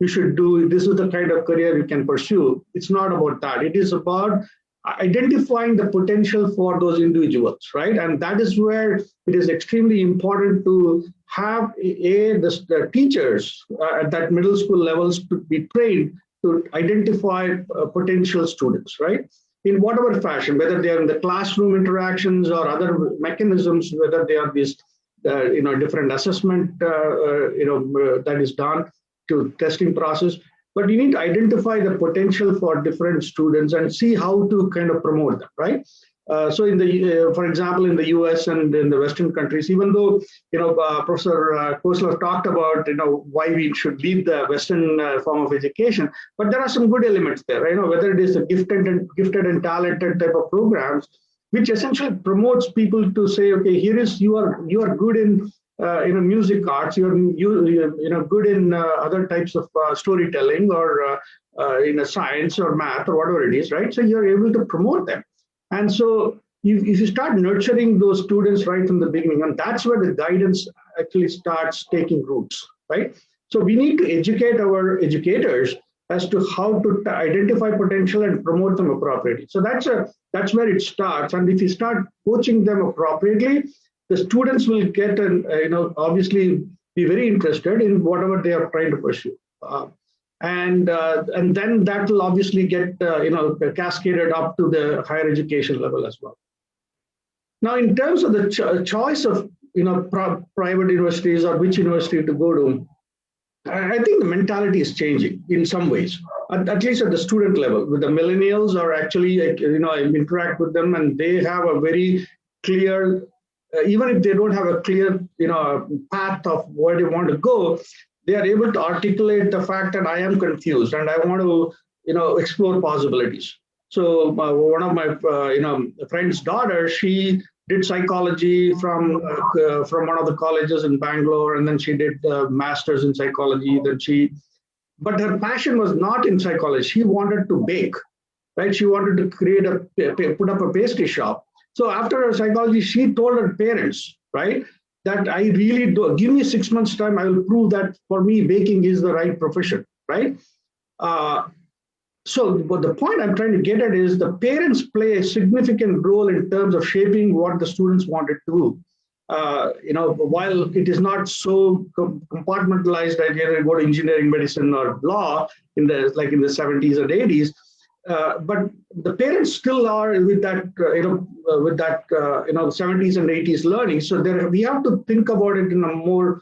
should do, this is the kind of career you can pursue. It's not about that. It is about identifying the potential for those individuals, right? And that is where it is extremely important to have the teachers at that middle school levels to be trained to identify potential students, right? In whatever fashion, whether they are in the classroom interactions or other mechanisms, whether they are these, different assessment, that is done to testing process. But you need to identify the potential for different students and see how to kind of promote them, right? So in the, for example, in the US and in the Western countries, even though, Professor Kosler talked about, why we should lead the Western form of education, but there are some good elements there, whether it is the gifted and talented type of programs, which essentially promotes people to say, okay, here is, you are good in music arts, you're good in other types of storytelling or in science or math or whatever it is, right? So you're able to promote them. And so if you start nurturing those students right from the beginning, and that's where the guidance actually starts taking roots, right? So we need to educate our educators as to how to identify potential and promote them appropriately. So that's where it starts. And if you start coaching them appropriately, the students will get obviously be very interested in whatever they are trying to pursue. And then that will obviously get cascaded up to the higher education level as well. Now, in terms of the choice of private universities or which university to go to, I think the mentality is changing in some ways, at least at the student level. With the millennials are actually, I interact with them and they have a very clear, even if they don't have a clear path of where they want to go, they are able to articulate the fact that I am confused and I want to explore possibilities. So one of my friend's daughter, she did psychology from one of the colleges in Bangalore, and then she did master's in psychology. But her passion was not in psychology. She wanted to bake, right? She wanted to put up a pastry shop. So after her psychology, she told her parents, right, that I really do, give me 6 months time, I will prove that for me, baking is the right profession, right? But the point I'm trying to get at is the parents play a significant role in terms of shaping what the students wanted to do. While it is not so compartmentalized that you go to engineering, medicine, or law in the 70s or 80s, but the parents still are with that, 70s and 80s learning. So we have to think about it in a more,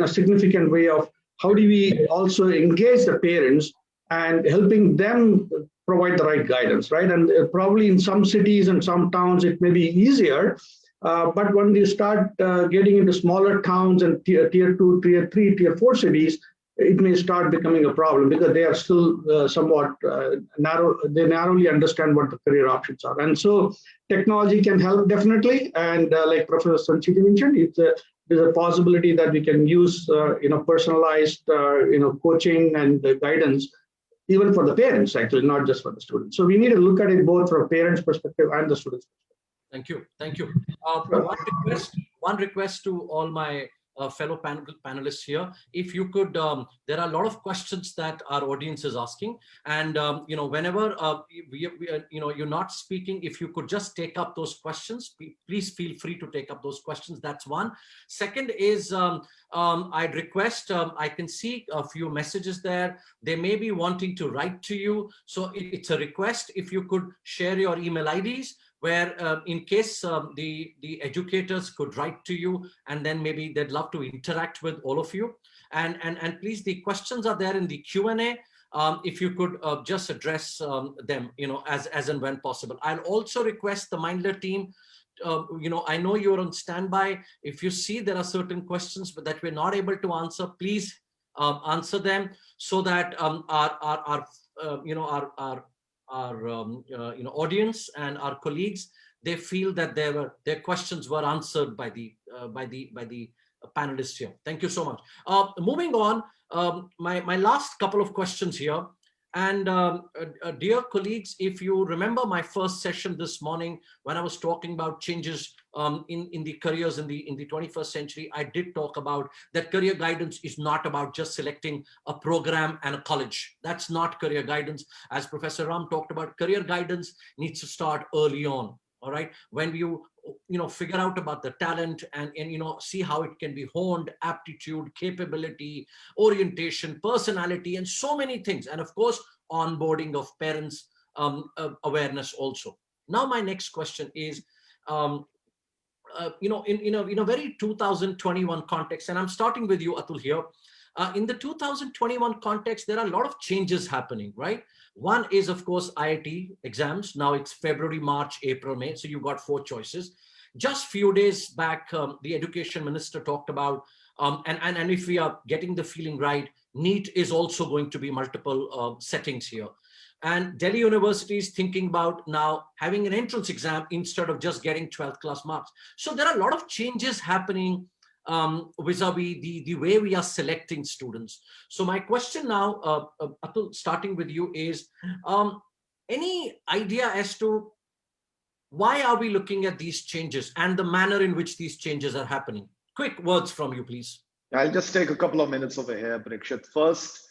significant way of how do we also engage the parents and helping them provide the right guidance, right? And probably in some cities and some towns, it may be easier. But when you start getting into smaller towns and tier 2, tier 3, tier 4 cities, it may start becoming a problem because they are still somewhat narrow. They narrowly understand what the career options are. And so technology can help definitely. And like Professor Sanchiti mentioned, there's a possibility that we can use personalized coaching and guidance even for the parents, actually, not just for the students. So we need to look at it both from a parent's perspective and the student's perspective. Thank you. One request to all my fellow panelists here. If you could, there are a lot of questions that our audience is asking, and whenever you're not speaking, if you could just take up those questions, please feel free to take up those questions. That's one. Second is I'd request, I can see a few messages there. They may be wanting to write to you, so it's a request if you could share your email IDs, where in case the educators could write to you, and then maybe they'd love to interact with all of you. And please, the questions are there in the Q&A. If you could just address them, as and when possible. I'll also request the Mindler team I know you're on standby. If you see there are certain questions but that we're not able to answer, please answer them so that our audience and our colleagues, they feel that their questions were answered by the panelists here. Thank you so much. Moving on, my last couple of questions here. And dear colleagues, if you remember my first session this morning when I was talking about changes in the careers in the 21st century, I did talk about that career guidance is not about just selecting a program and a college. That's not career guidance. As Professor Ram talked about, career guidance needs to start early on. All right, when you figure out about the talent and see how it can be honed, aptitude, capability, orientation, personality, and so many things, and of course onboarding of parents, awareness also. Now my next question is, in a very 2021 context, and I'm starting with you, Atul, here. In the 2021 context, there are a lot of changes happening, right? One is, of course, IIT exams. Now it's February, March, April, May. So you've got 4 choices. Just few days back, the education minister talked about, and if we are getting the feeling right, NEET is also going to be multiple settings here. And Delhi University is thinking about now having an entrance exam instead of just getting 12th class marks. So there are a lot of changes happening vis-a-vis the way we are selecting students. So my question now, Atul, starting with you, is any idea as to why are we looking at these changes and the manner in which these changes are happening? Quick words from you, please. I'll just take a couple of minutes over here, Parikshit. First,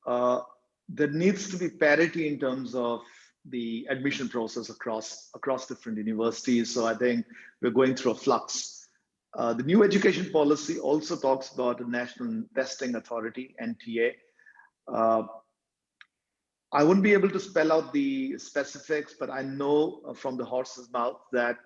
there needs to be parity in terms of the admission process across different universities. So I think we're going through a flux. The new education policy also talks about a national testing authority, NTA. I wouldn't be able to spell out the specifics, but I know from the horse's mouth that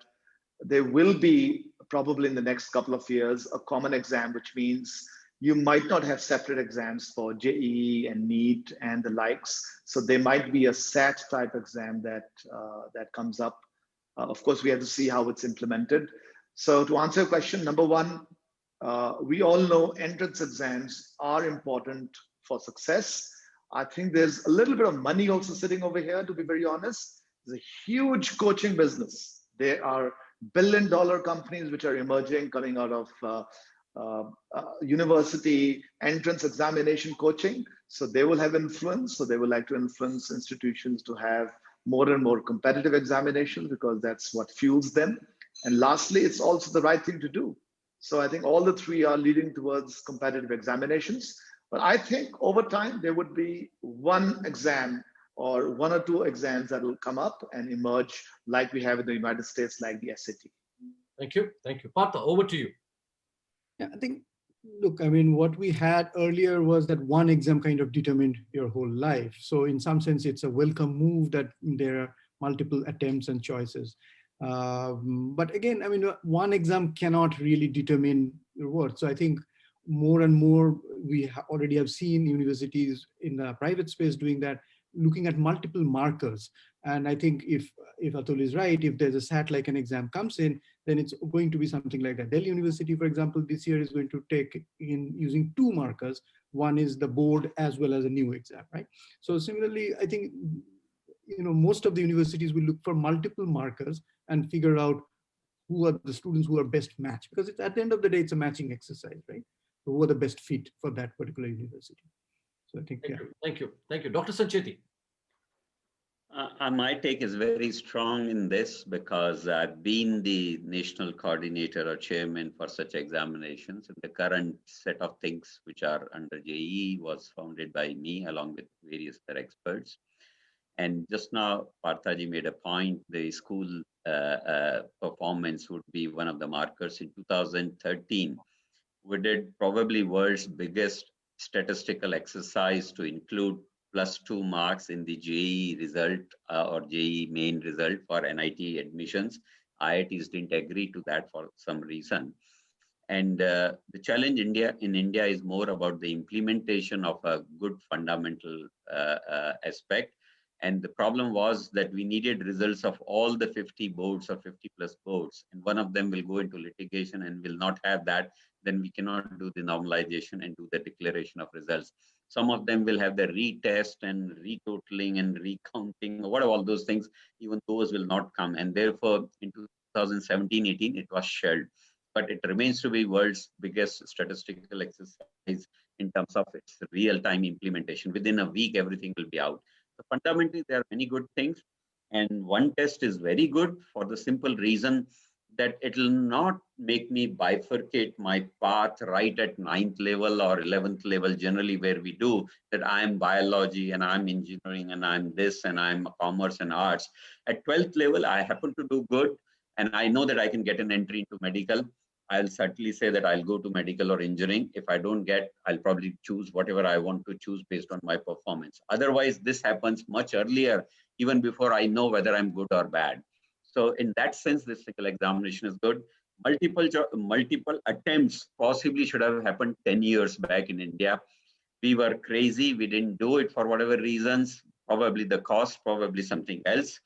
there will be probably in the next couple of years a common exam, which means you might not have separate exams for JEE and NEET and the likes. So there might be a SAT type exam that comes up. Of course, we have to see how it's implemented. So to answer your question, number one, we all know entrance exams are important for success. I think there's a little bit of money also sitting over here, to be very honest. There's a huge coaching business. There are billion-dollar companies which are emerging, coming out of university entrance examination coaching. So they will have influence. So they will like to influence institutions to have more and more competitive examinations because that's what fuels them. And lastly, it's also the right thing to do. So I think all the three are leading towards competitive examinations. But I think over time, there would be one exam or one or two exams that will come up and emerge like we have in the United States, like the SAT. Thank you. Thank you. Partha, over to you. Yeah, I think, look, I mean, what we had earlier was that one exam kind of determined your whole life. So in some sense, it's a welcome move that there are multiple attempts and choices. But again, I mean, one exam cannot really determine your worth. So I think more and more we already have seen universities in the private space doing that, looking at multiple markers. And I think if Atul is right, if there's a SAT like an exam comes in, then it's going to be something like that. Delhi University, for example, this year is going to take in using 2 markers. One is the board as well as a new exam, right? So similarly, I think, most of the universities will look for multiple markers and figure out who are the students who are best matched, because it's, at the end of the day, it's a matching exercise, right? So who are the best fit for that particular university? So I think, Thank you. Dr. Sancheti. My take is very strong in this because I've been the national coordinator or chairman for such examinations. And the current set of things which are under JEE was founded by me along with various other experts. And just now, Parthaji made a point, the school performance would be one of the markers. In 2013, we did probably world's biggest statistical exercise to include +2 marks in the JEE result or JEE main result for NIT admissions. IITs didn't agree to that for some reason. And the challenge in India is more about the implementation of a good fundamental aspect. And the problem was that we needed results of all the 50 boards or 50 plus boards, and one of them will go into litigation and will not have that. Then we cannot do the normalization and do the declaration of results. Some of them will have the retest and retotaling and recounting, what are all those things, even those will not come. And therefore, in 2017-18, it was shelved. But it remains to be world's biggest statistical exercise in terms of its real-time implementation. Within a week, everything will be out. So fundamentally, there are many good things. And one test is very good for the simple reason that it will not make me bifurcate my path right at 9th level or 11th level, generally where we do, that I am biology and I'm engineering and I'm this and I'm commerce and arts. At 12th level, I happen to do good and I know that I can get an entry into medical. I'll certainly say that I'll go to medical or engineering. If I don't get, I'll probably choose whatever I want to choose based on my performance. Otherwise, this happens much earlier, even before I know whether I'm good or bad. So in that sense, this single examination is good. Multiple attempts possibly should have happened 10 years back in India. We were crazy. We didn't do it for whatever reasons, probably the cost, probably something else.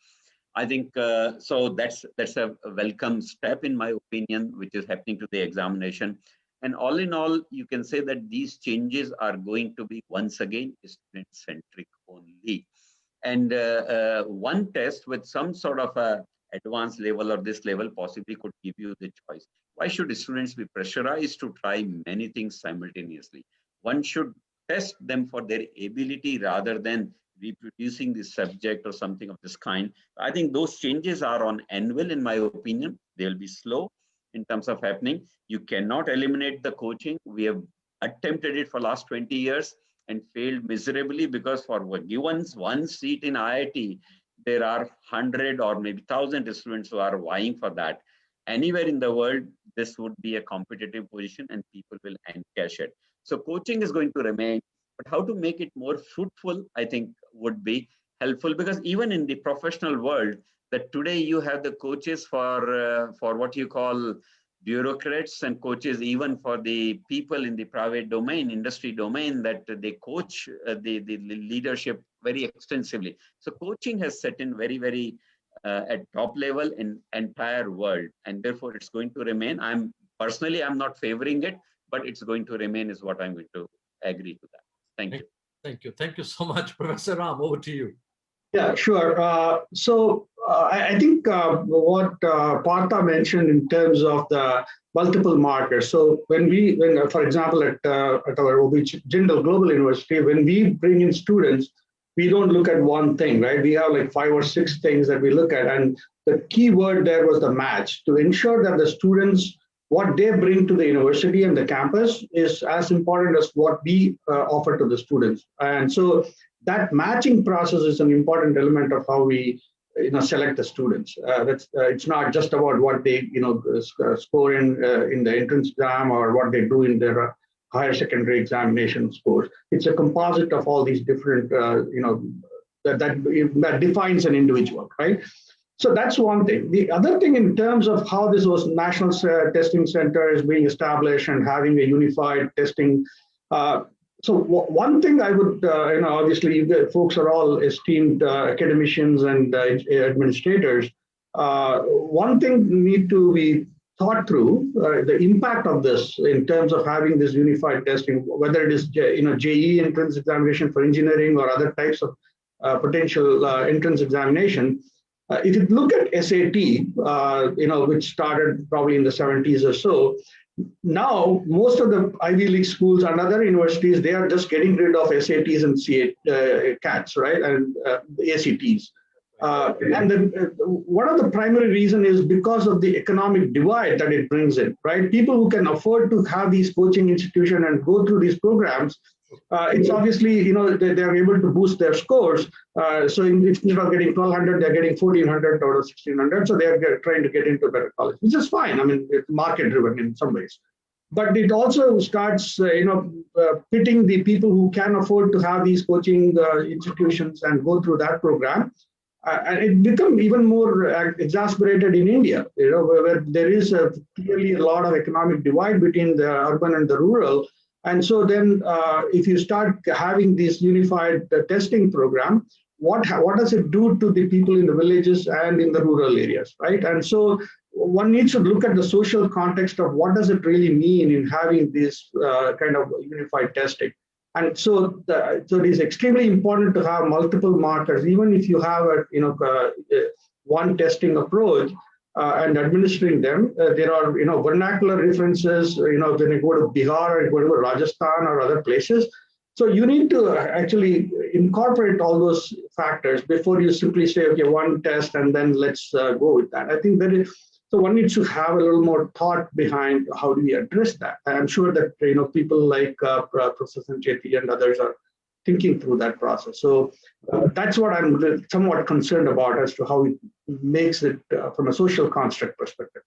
I think so that's a welcome step in my opinion, which is happening to the examination. And all in all, you can say that these changes are going to be once again student-centric only. And one test with some sort of a advanced level or this level possibly could give you the choice. Why should students be pressurized to try many things simultaneously? One should test them for their ability rather than reproducing this subject or something of this kind. I think those changes are on anvil, in my opinion. They'll be slow in terms of happening. You cannot eliminate the coaching. We have attempted it for last 20 years and failed miserably because for given one seat in IIT, there are 100 or maybe 1,000 students who are vying for that. Anywhere in the world, this would be a competitive position and people will encash it. So coaching is going to remain. But how to make it more fruitful, I think, would be helpful, because even in the professional world, that today you have the coaches for what you call bureaucrats and coaches even for the people in the private domain, industry domain, that they coach the leadership very extensively. So coaching has set in very, very at top level in entire world, and therefore it's going to remain. I'm not favoring it, but it's going to remain is what I'm going to agree to that. Thank you. Thank you. Thank you so much, Professor Ram. Over to you. Yeah, sure. I think what Partha mentioned in terms of the multiple markers. So when for example, at our OB Jindal Global University, when we bring in students, we don't look at one thing, right? We have like 5 or 6 things that we look at. And the key word there was the match, to ensure that the students, what they bring to the university and the campus is as important as what we offer to the students. And so that matching process is an important element of how we select the students. It's not just about what they score in the entrance exam or what they do in their higher secondary examination scores. It's a composite of all these different that defines an individual, right? So that's one thing. The other thing, in terms of how this was national testing center is being established and having a unified testing. So one thing I would, obviously you folks are all esteemed academicians and administrators. One thing need to be thought through the impact of this in terms of having this unified testing, whether it is JEE entrance examination for engineering or other types of potential entrance examination. If you look at SAT, which started probably in the 70s or so, now most of the Ivy League schools and other universities, they are just getting rid of SATs and CATs, right, and the ACTs. One of the primary reason is because of the economic divide that it brings in, right? People who can afford to have these coaching institutions and go through these programs, it's obviously, they're able to boost their scores. So instead of getting 1,200, they're getting 1,400 or 1,600. So they're trying to get into a better college, which is fine. I mean, it's market driven in some ways. But it also starts, pitting the people who can afford to have these coaching institutions and go through that program. And it becomes even more exacerbated in India, where there is clearly a lot of economic divide between the urban and the rural. And so then if you start having this unified testing program, what does it do to the people in the villages and in the rural areas, right? And so one needs to look at the social context of what does it really mean in having this kind of unified testing. And so, so it is extremely important to have multiple markers, even if you have a one testing approach and administering them. There are vernacular references. When you go to Bihar or you go to Rajasthan or other places. So you need to actually incorporate all those factors before you simply say, okay, one test and then let's go with that. I think that is, so one needs to have a little more thought behind how do we address that. I'm sure that people like Professor Sancheti and others are thinking through that process. So that's what I'm somewhat concerned about as to how it makes it from a social construct perspective.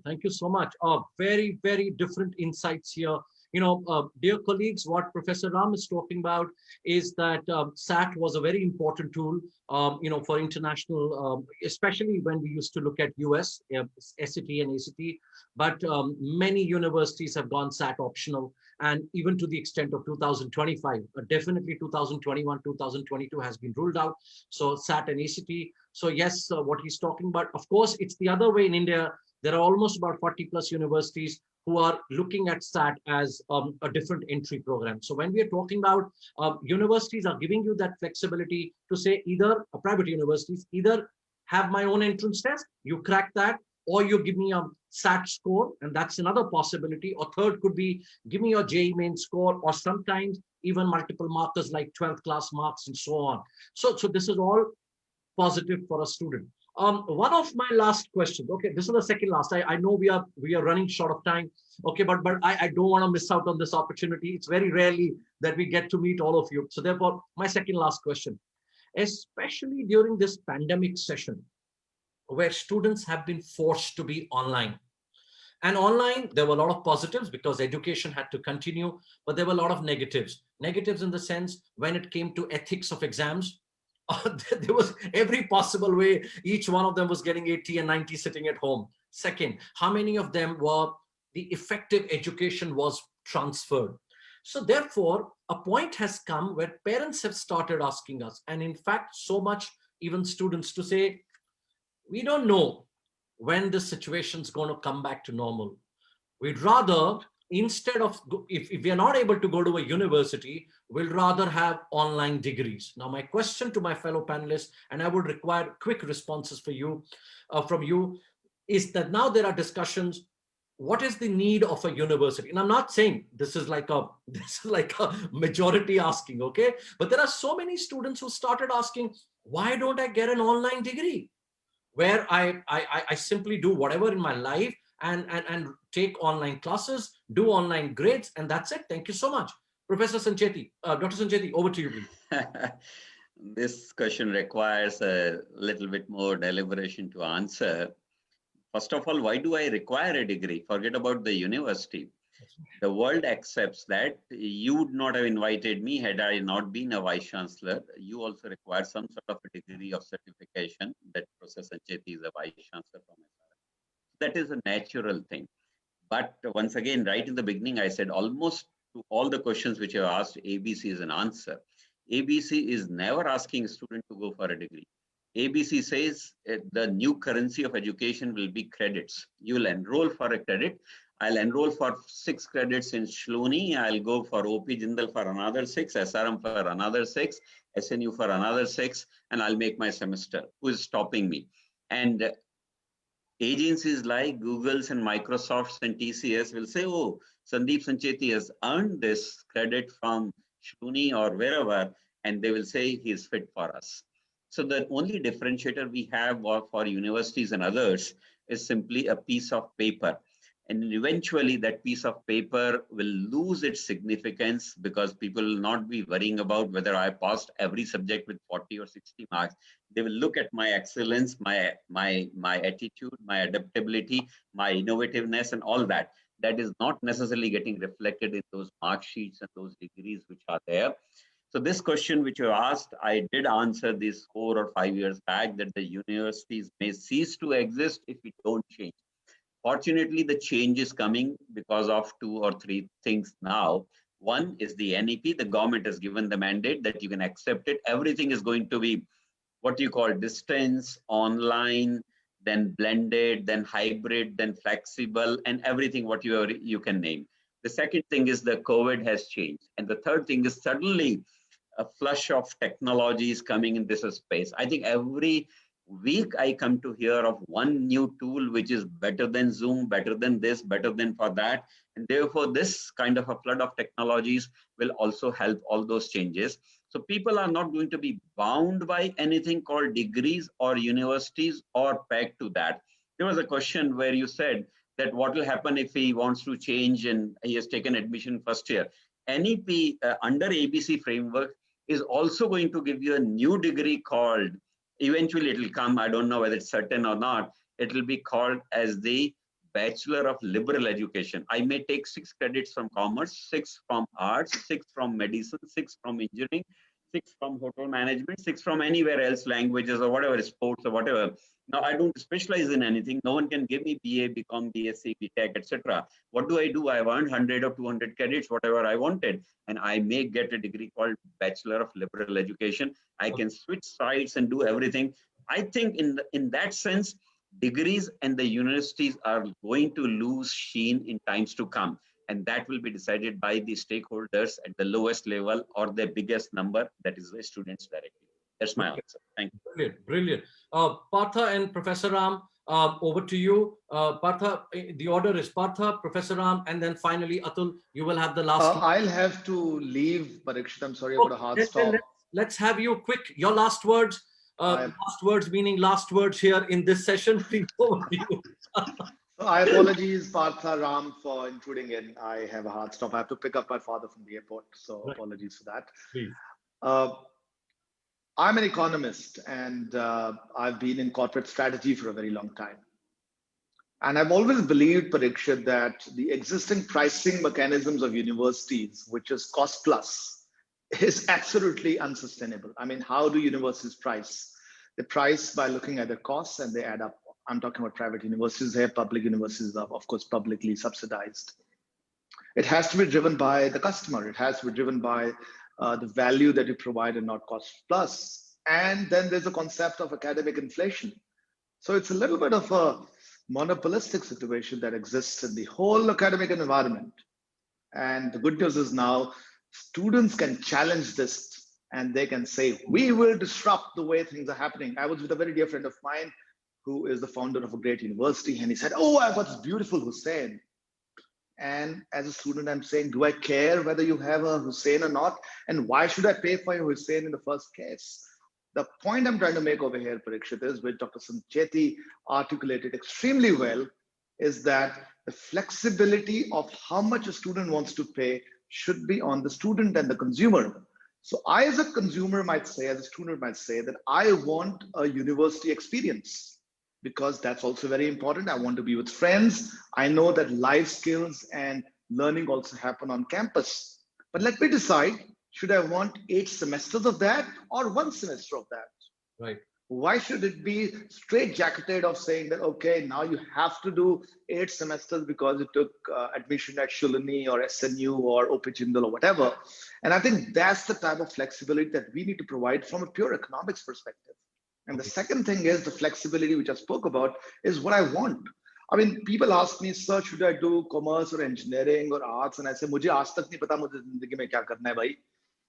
Thank you so much. Very, very different insights here. Dear colleagues, what Professor Ram is talking about is that SAT was a very important tool, for international, especially when we used to look at US, SAT and ACT, but many universities have gone SAT optional, and even to the extent of 2025, definitely 2021, 2022 has been ruled out. So SAT and ACT. So yes, what he's talking about, of course, it's the other way in India. There are almost about 40 plus universities who are looking at SAT as a different entry program. So when we are talking about universities are giving you that flexibility to say either private universities, either have my own entrance test, you crack that, or you give me a SAT score, and that's another possibility. Or third could be give me your JEE main score, or sometimes even multiple markers like 12th class marks and so on. So this is all positive for a student. One of my last questions. Okay, this is the second last. I know we are running short of time. Okay, but I don't want to miss out on this opportunity. It's very rarely that we get to meet all of you. So therefore, my second last question, especially during this pandemic session, where students have been forced to be online. And online, there were a lot of positives because education had to continue, but there were a lot of negatives. Negatives in the sense when it came to ethics of exams, there was every possible way. Each one of them was getting 80 and 90 sitting at home. Second, how many of them were the effective education was transferred? So therefore, a point has come where parents have started asking us, and in fact, so much even students to say, we don't know when the situation's going to come back to normal. We'd rather, instead of, if we are not able to go to a university, we'll rather have online degrees. Now, my question to my fellow panelists, and I would require quick responses for you, from you, is that now there are discussions, what is the need of a university? And I'm not saying this is like a majority asking, okay? But there are so many students who started asking, why don't I get an online degree where I simply do whatever in my life and take online classes, do online grades, and that's it. Thank you so much. Professor Sancheti, Dr. Sancheti, over to you, please. This question requires a little bit more deliberation to answer. First of all, why do I require a degree? Forget about the university. The world accepts that. You would not have invited me had I not been a vice chancellor. You also require some sort of a degree of certification that Professor Sancheti is a vice chancellor from SRM. That is a natural thing. But once again, right in the beginning, I said almost to all the questions which you asked, ABC is an answer. ABC is never asking a student to go for a degree. ABC says the new currency of education will be credits. You will enroll for a credit. I'll enroll for 6 credits in Shlooni. I'll go for OP Jindal for another 6, SRM for another 6, SNU for another 6, and I'll make my semester. Who is stopping me? And agencies like Google's and Microsoft's and TCS will say, oh, Sandeep Sancheti has earned this credit from Shlooni or wherever, and they will say he is fit for us. So the only differentiator we have for universities and others is simply a piece of paper. And eventually that piece of paper will lose its significance because people will not be worrying about whether I passed every subject with 40 or 60 marks. They will look at my excellence, my attitude, my adaptability, my innovativeness, and all that. That is not necessarily getting reflected in those mark sheets and those degrees which are there. So this question which you asked, I did answer this 4 or 5 years back that the universities may cease to exist if we don't change. Fortunately, the change is coming because of 2 or 3 things now. One is the NEP. The government has given the mandate that you can accept it. Everything is going to be what you call distance, online, then blended, then hybrid, then flexible, and everything what you can name. The second thing is the COVID has changed. And the third thing is suddenly a flush of technologies coming in this space. I think every week I come to hear of one new tool which is better than Zoom, better than this, better than for that. And therefore, this kind of a flood of technologies will also help all those changes. So people are not going to be bound by anything called degrees or universities or pegged to that. There was a question where you said that what will happen if he wants to change and he has taken admission first year. NEP under ABC framework is also going to give you a new degree called, eventually it will come, I don't know whether it's certain or not, it will be called as the Bachelor of Liberal Education. I may take 6 credits from commerce, 6 from arts, 6 from medicine, 6 from engineering, 6 from hotel management, 6 from anywhere else, languages or whatever, sports or whatever. Now I don't specialize in anything. No one can give me BA, BCom, BSc, BTech, etc. What do? I earned 100 or 200 credits, whatever I wanted, and I may get a degree called Bachelor of Liberal Education. I can switch sides and do everything. I think in that sense, degrees and the universities are going to lose sheen in times to come. And that will be decided by the stakeholders at the lowest level or the biggest number, that is the students directly. That's my answer. Thank you. Brilliant, brilliant. Partha and Professor Ram, over to you. Partha, the order is Partha, Professor Ram, and then finally Atul, you will have the last. I'll have to leave, Parikshit. I'm sorry about a hard stop. Let's have you quick, your last words. Last words meaning last words here in this session. Please, over to you. I apologize, Partha, Ram, for intruding in. I have a hard stop. I have to pick up my father from the airport. So apologies for that. Please. I'm an economist and I've been in corporate strategy for a very long time. And I've always believed, Parikshit, that the existing pricing mechanisms of universities, which is cost plus, is absolutely unsustainable. I mean, how do universities price? They price by looking at the costs and they add up. I'm talking about private universities here. Public universities are, of course, publicly subsidized. It has to be driven by the customer. It has to be driven by the value that you provide and not cost plus. And then there's a concept of academic inflation. So it's a little bit of a monopolistic situation that exists in the whole academic environment. And the good news is now students can challenge this and they can say, we will disrupt the way things are happening. I was with a very dear friend of mine who is the founder of a great university. And he said, oh, I've got this beautiful Hussein. And as a student, I'm saying, do I care whether you have a Hussein or not? And why should I pay for your Hussein in the first case? The point I'm trying to make over here, Parikshit, is which Dr. Sancheti articulated extremely well, is that the flexibility of how much a student wants to pay should be on the student and the consumer. So I, as a consumer, might say, as a student might say that I want a university experience, because that's also very important. I want to be with friends. I know that life skills and learning also happen on campus. But let me decide, should I want 8 semesters of that or 1 semester of that? Right. Why should it be straight-jacketed of saying that, okay, now you have to do 8 semesters because you took admission at Shulani or SNU or OP Jindal or whatever. And I think that's the type of flexibility that we need to provide from a pure economics perspective. And the second thing is the flexibility, which I spoke about, is what I want. I mean, people ask me, sir, should I do commerce or engineering or arts? And I say, mujhe aaj tak nahi pata mujhe zindagi mein kya karna hai bhai.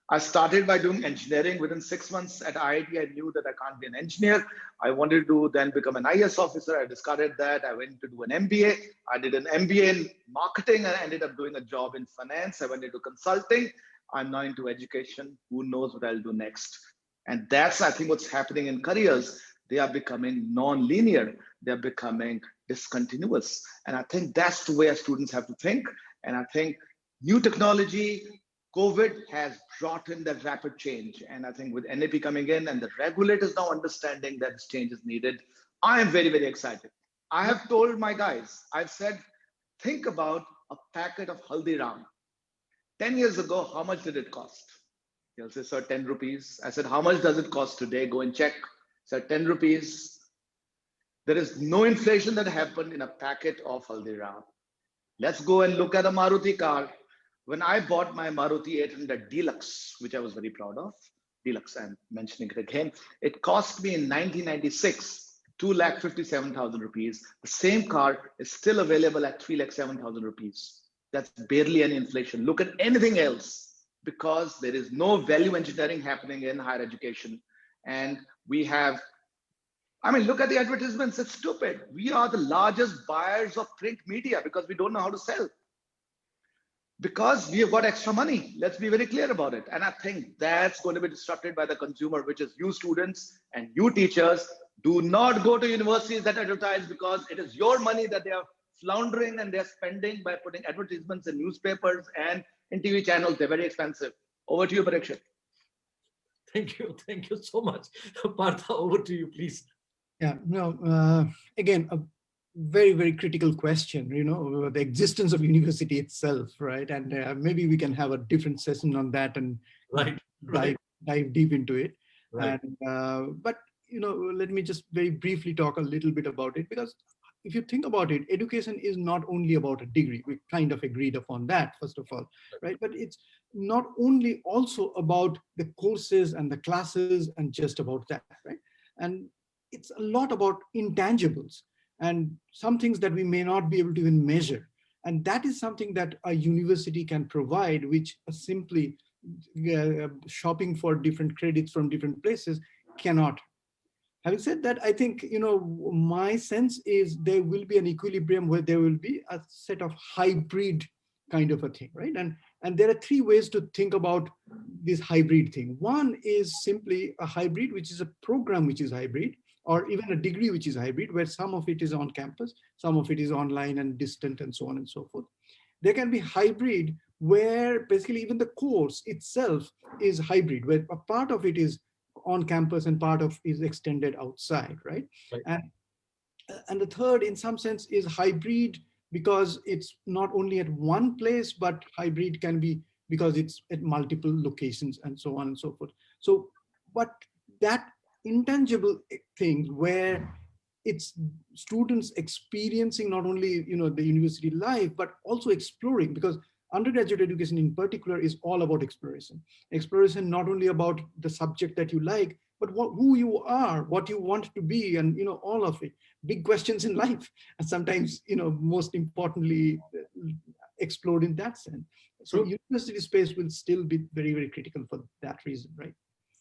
I started by doing engineering. Within 6 months at IIT, I knew that I can't be an engineer. I wanted to then become an IS officer. I discarded that. I went to do an MBA. I did an MBA in marketing and I ended up doing a job in finance. I went into consulting. I'm now into education. Who knows what I'll do next? And that's, I think, what's happening in careers. They are becoming non-linear. They're becoming discontinuous. And I think that's the way our students have to think. And I think new technology, COVID has brought in that rapid change. And I think with NAP coming in and the regulators now understanding that this change is needed, I am very, very excited. I have told my guys, I've said, think about a packet of Haldiram. 10 years ago, how much did it cost? He'll say, sir, 10 rupees. I said, how much does it cost today? Go and check. Sir, 10 rupees. There is no inflation that happened in a packet of Haldiram. Let's go and look at a Maruti car. When I bought my Maruti 800 Deluxe, which I was very proud of, Deluxe, I'm mentioning it again, it cost me in 1996, 2,57,000 rupees. The same car is still available at 3,07,000 rupees. That's barely any inflation. Look at anything else, because there is no value engineering happening in higher education. And we have, look at the advertisements, it's stupid. We are the largest buyers of print media because we don't know how to sell. Because we have got extra money. Let's be very clear about it. And I think that's going to be disrupted by the consumer, which is you students and you teachers. Do not go to universities that advertise, because it is your money that they are floundering and they're spending by putting advertisements in newspapers and in TV channels. They're very expensive. Over to you, Parikshit. Thank you. Thank you so much. Partha, over to you, please. Yeah, no, again, a very, very critical question, the existence of university itself, right? And maybe we can have a different session on that and dive deep into it. Right. And, but, let me just very briefly talk a little bit about it, because if you think about it, education is not only about a degree. We kind of agreed upon that, first of all, right? But it's not only also about the courses and the classes and just about that, right? And it's a lot about intangibles and some things that we may not be able to even measure. And that is something that a university can provide, which simply shopping for different credits from different places cannot. Having said that, I think, my sense is there will be an equilibrium where there will be a set of hybrid kind of a thing, right? And there are three ways to think about this hybrid thing. One is simply a hybrid, which is a program which is hybrid, or even a degree which is hybrid, where some of it is on campus, some of it is online and distant and so on and so forth. There can be hybrid where basically even the course itself is hybrid, where a part of it is on campus and part of is extended outside, right? And the third, in some sense, is hybrid because it's not only at one place, but hybrid can be because it's at multiple locations and so on and so forth. So, but that intangible thing where it's students experiencing not only the university life, but also exploring, because undergraduate education in particular is all about exploration. Exploration not only about the subject that you like, but who you are, what you want to be, and all of it. Big questions in life, and sometimes most importantly explored in that sense. So university space will still be very, very critical for that reason, right?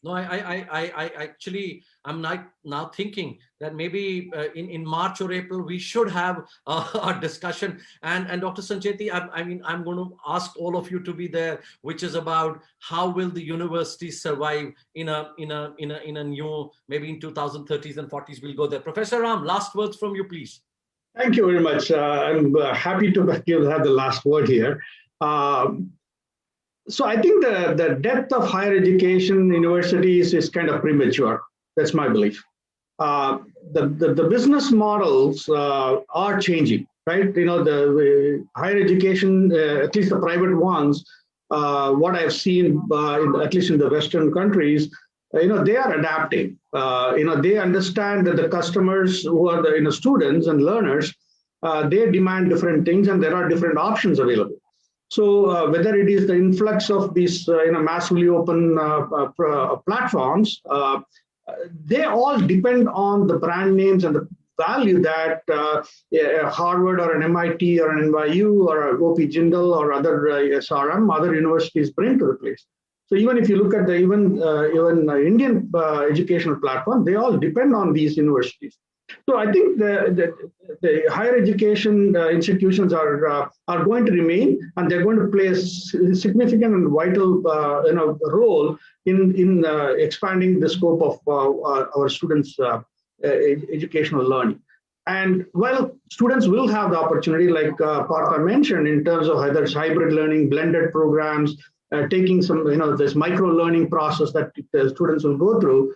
No, I actually, I'm now thinking that maybe in March or April, we should have a discussion. And Dr. Sancheti, I'm going to ask all of you to be there, which is about how will the university survive in a new, maybe in 2030s and 40s, we'll go there. Professor Ram, last words from you, please. Thank you very much. I'm happy to have the last word here. So I think the depth of higher education universities is kind of premature. That's my belief. The business models are changing, right? The higher education, at least the private ones, what I've seen, at least in the Western countries, they are adapting. They understand that the customers who are the students and learners, they demand different things, and there are different options available. So whether it is the influx of these massively open platforms, they all depend on the brand names and the value that Harvard or an MIT or an NYU or a OP Jindal or other SRM, other universities bring to the place. So even if you look at the even Indian educational platform, they all depend on these universities. So I think the higher education institutions are going to remain, and they're going to play a significant and vital role in expanding the scope of our students' educational learning. And while students will have the opportunity, like Partha mentioned, in terms of either hybrid learning, blended programs, taking some this micro learning process that the students will go through.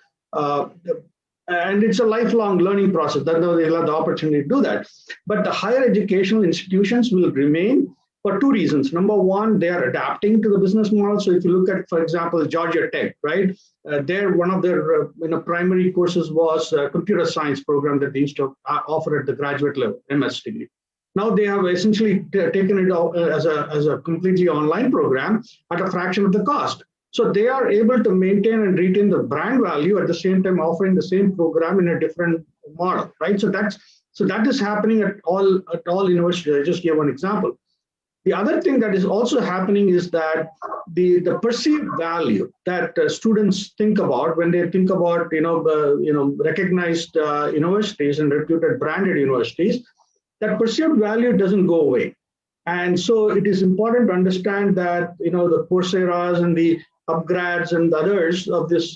And it's a lifelong learning process. That they'll have the opportunity to do that. But the higher educational institutions will remain for two reasons. Number one, they are adapting to the business model. So if you look at, for example, Georgia Tech, right? One of their primary courses was a computer science program that they used to offer at the graduate level, MS degree. Now they have essentially taken it as a completely online program at a fraction of the cost. So they are able to maintain and retain the brand value at the same time offering the same program in a different model, right? So that is happening at all universities. I just gave one example. The other thing that is also happening is that the perceived value that students think about when they think about recognized universities and reputed branded universities, that perceived value doesn't go away. And so it is important to understand that the Coursera's and the Upgrads and others of this,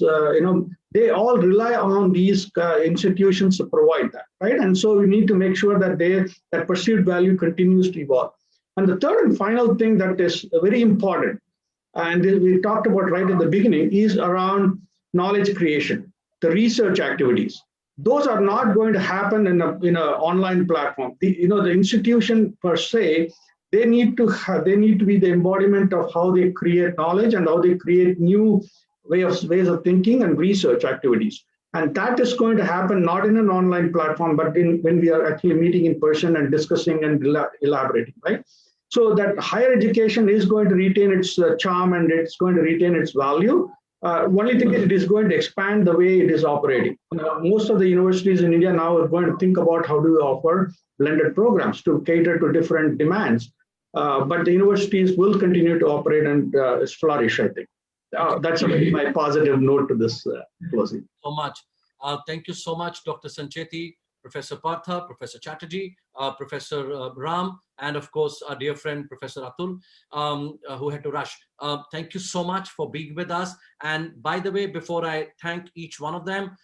they all rely on these institutions to provide that, right? And so we need to make sure that that perceived value continues to evolve. And the third and final thing that is very important, and we talked about right in the beginning, is around knowledge creation, the research activities. Those are not going to happen in an online platform. The institution per se, they need to be the embodiment of how they create knowledge and how they create new ways of thinking and research activities. And that is going to happen not in an online platform, but when we are actually meeting in person and discussing and elaborating, right? So that higher education is going to retain its charm and it's going to retain its value. Only thing is it is going to expand the way it is operating. Most of the universities in India now are going to think about how do we offer blended programs to cater to different demands. But the universities will continue to operate and flourish, I think. That's my positive note to this closing. So much. Thank you so much, Dr. Sancheti, Professor Partha, Professor Chatterjee, Professor Ram, and of course, our dear friend, Professor Atul, who had to rush. Thank you so much for being with us. And by the way, before I thank each one of them,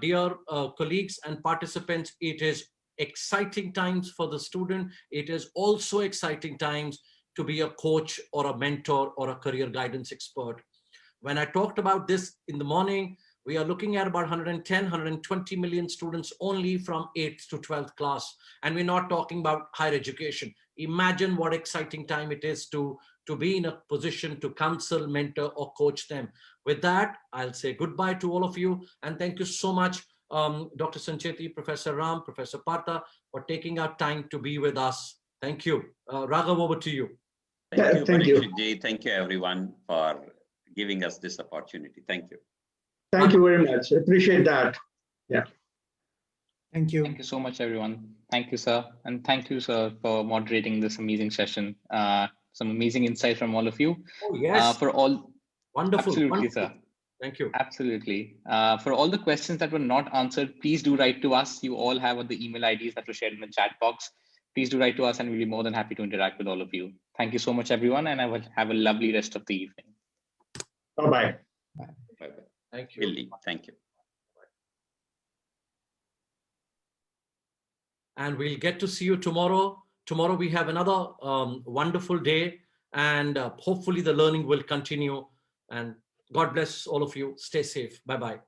dear colleagues and participants, it is exciting times for the student. It is also exciting times to be a coach or a mentor or a career guidance expert. When I talked about this in the morning, we are looking at about 110, 120 million students only from 8th to 12th class. And we're not talking about higher education. Imagine what exciting time it is to be in a position to counsel, mentor, or coach them. With that, I'll say goodbye to all of you. And thank you so much, Dr. Sancheti, Professor Ram, Professor Partha, for taking out time to be with us. Thank you. Raghav, over to you. Thank you, Parikshit. Thank you, everyone, for giving us this opportunity. Thank you. Thank you very much. I appreciate that. Yeah. Thank you. Thank you so much, everyone. Thank you, sir. And thank you, sir, for moderating this amazing session. Some amazing insight from all of you. Oh, yes. For all. Wonderful. Absolutely, wonderful. sir. Thank you. Absolutely. For all the questions that were not answered, please do write to us. You all have the email IDs that were shared in the chat box. Please do write to us and we'll be more than happy to interact with all of you. Thank you so much, everyone, and I will have a lovely rest of the evening. Bye-bye. Bye-bye. Thank you. Billy, thank you. And we'll get to see you tomorrow. Tomorrow we have another wonderful day, and hopefully the learning will continue. And God bless all of you. Stay safe. Bye-bye.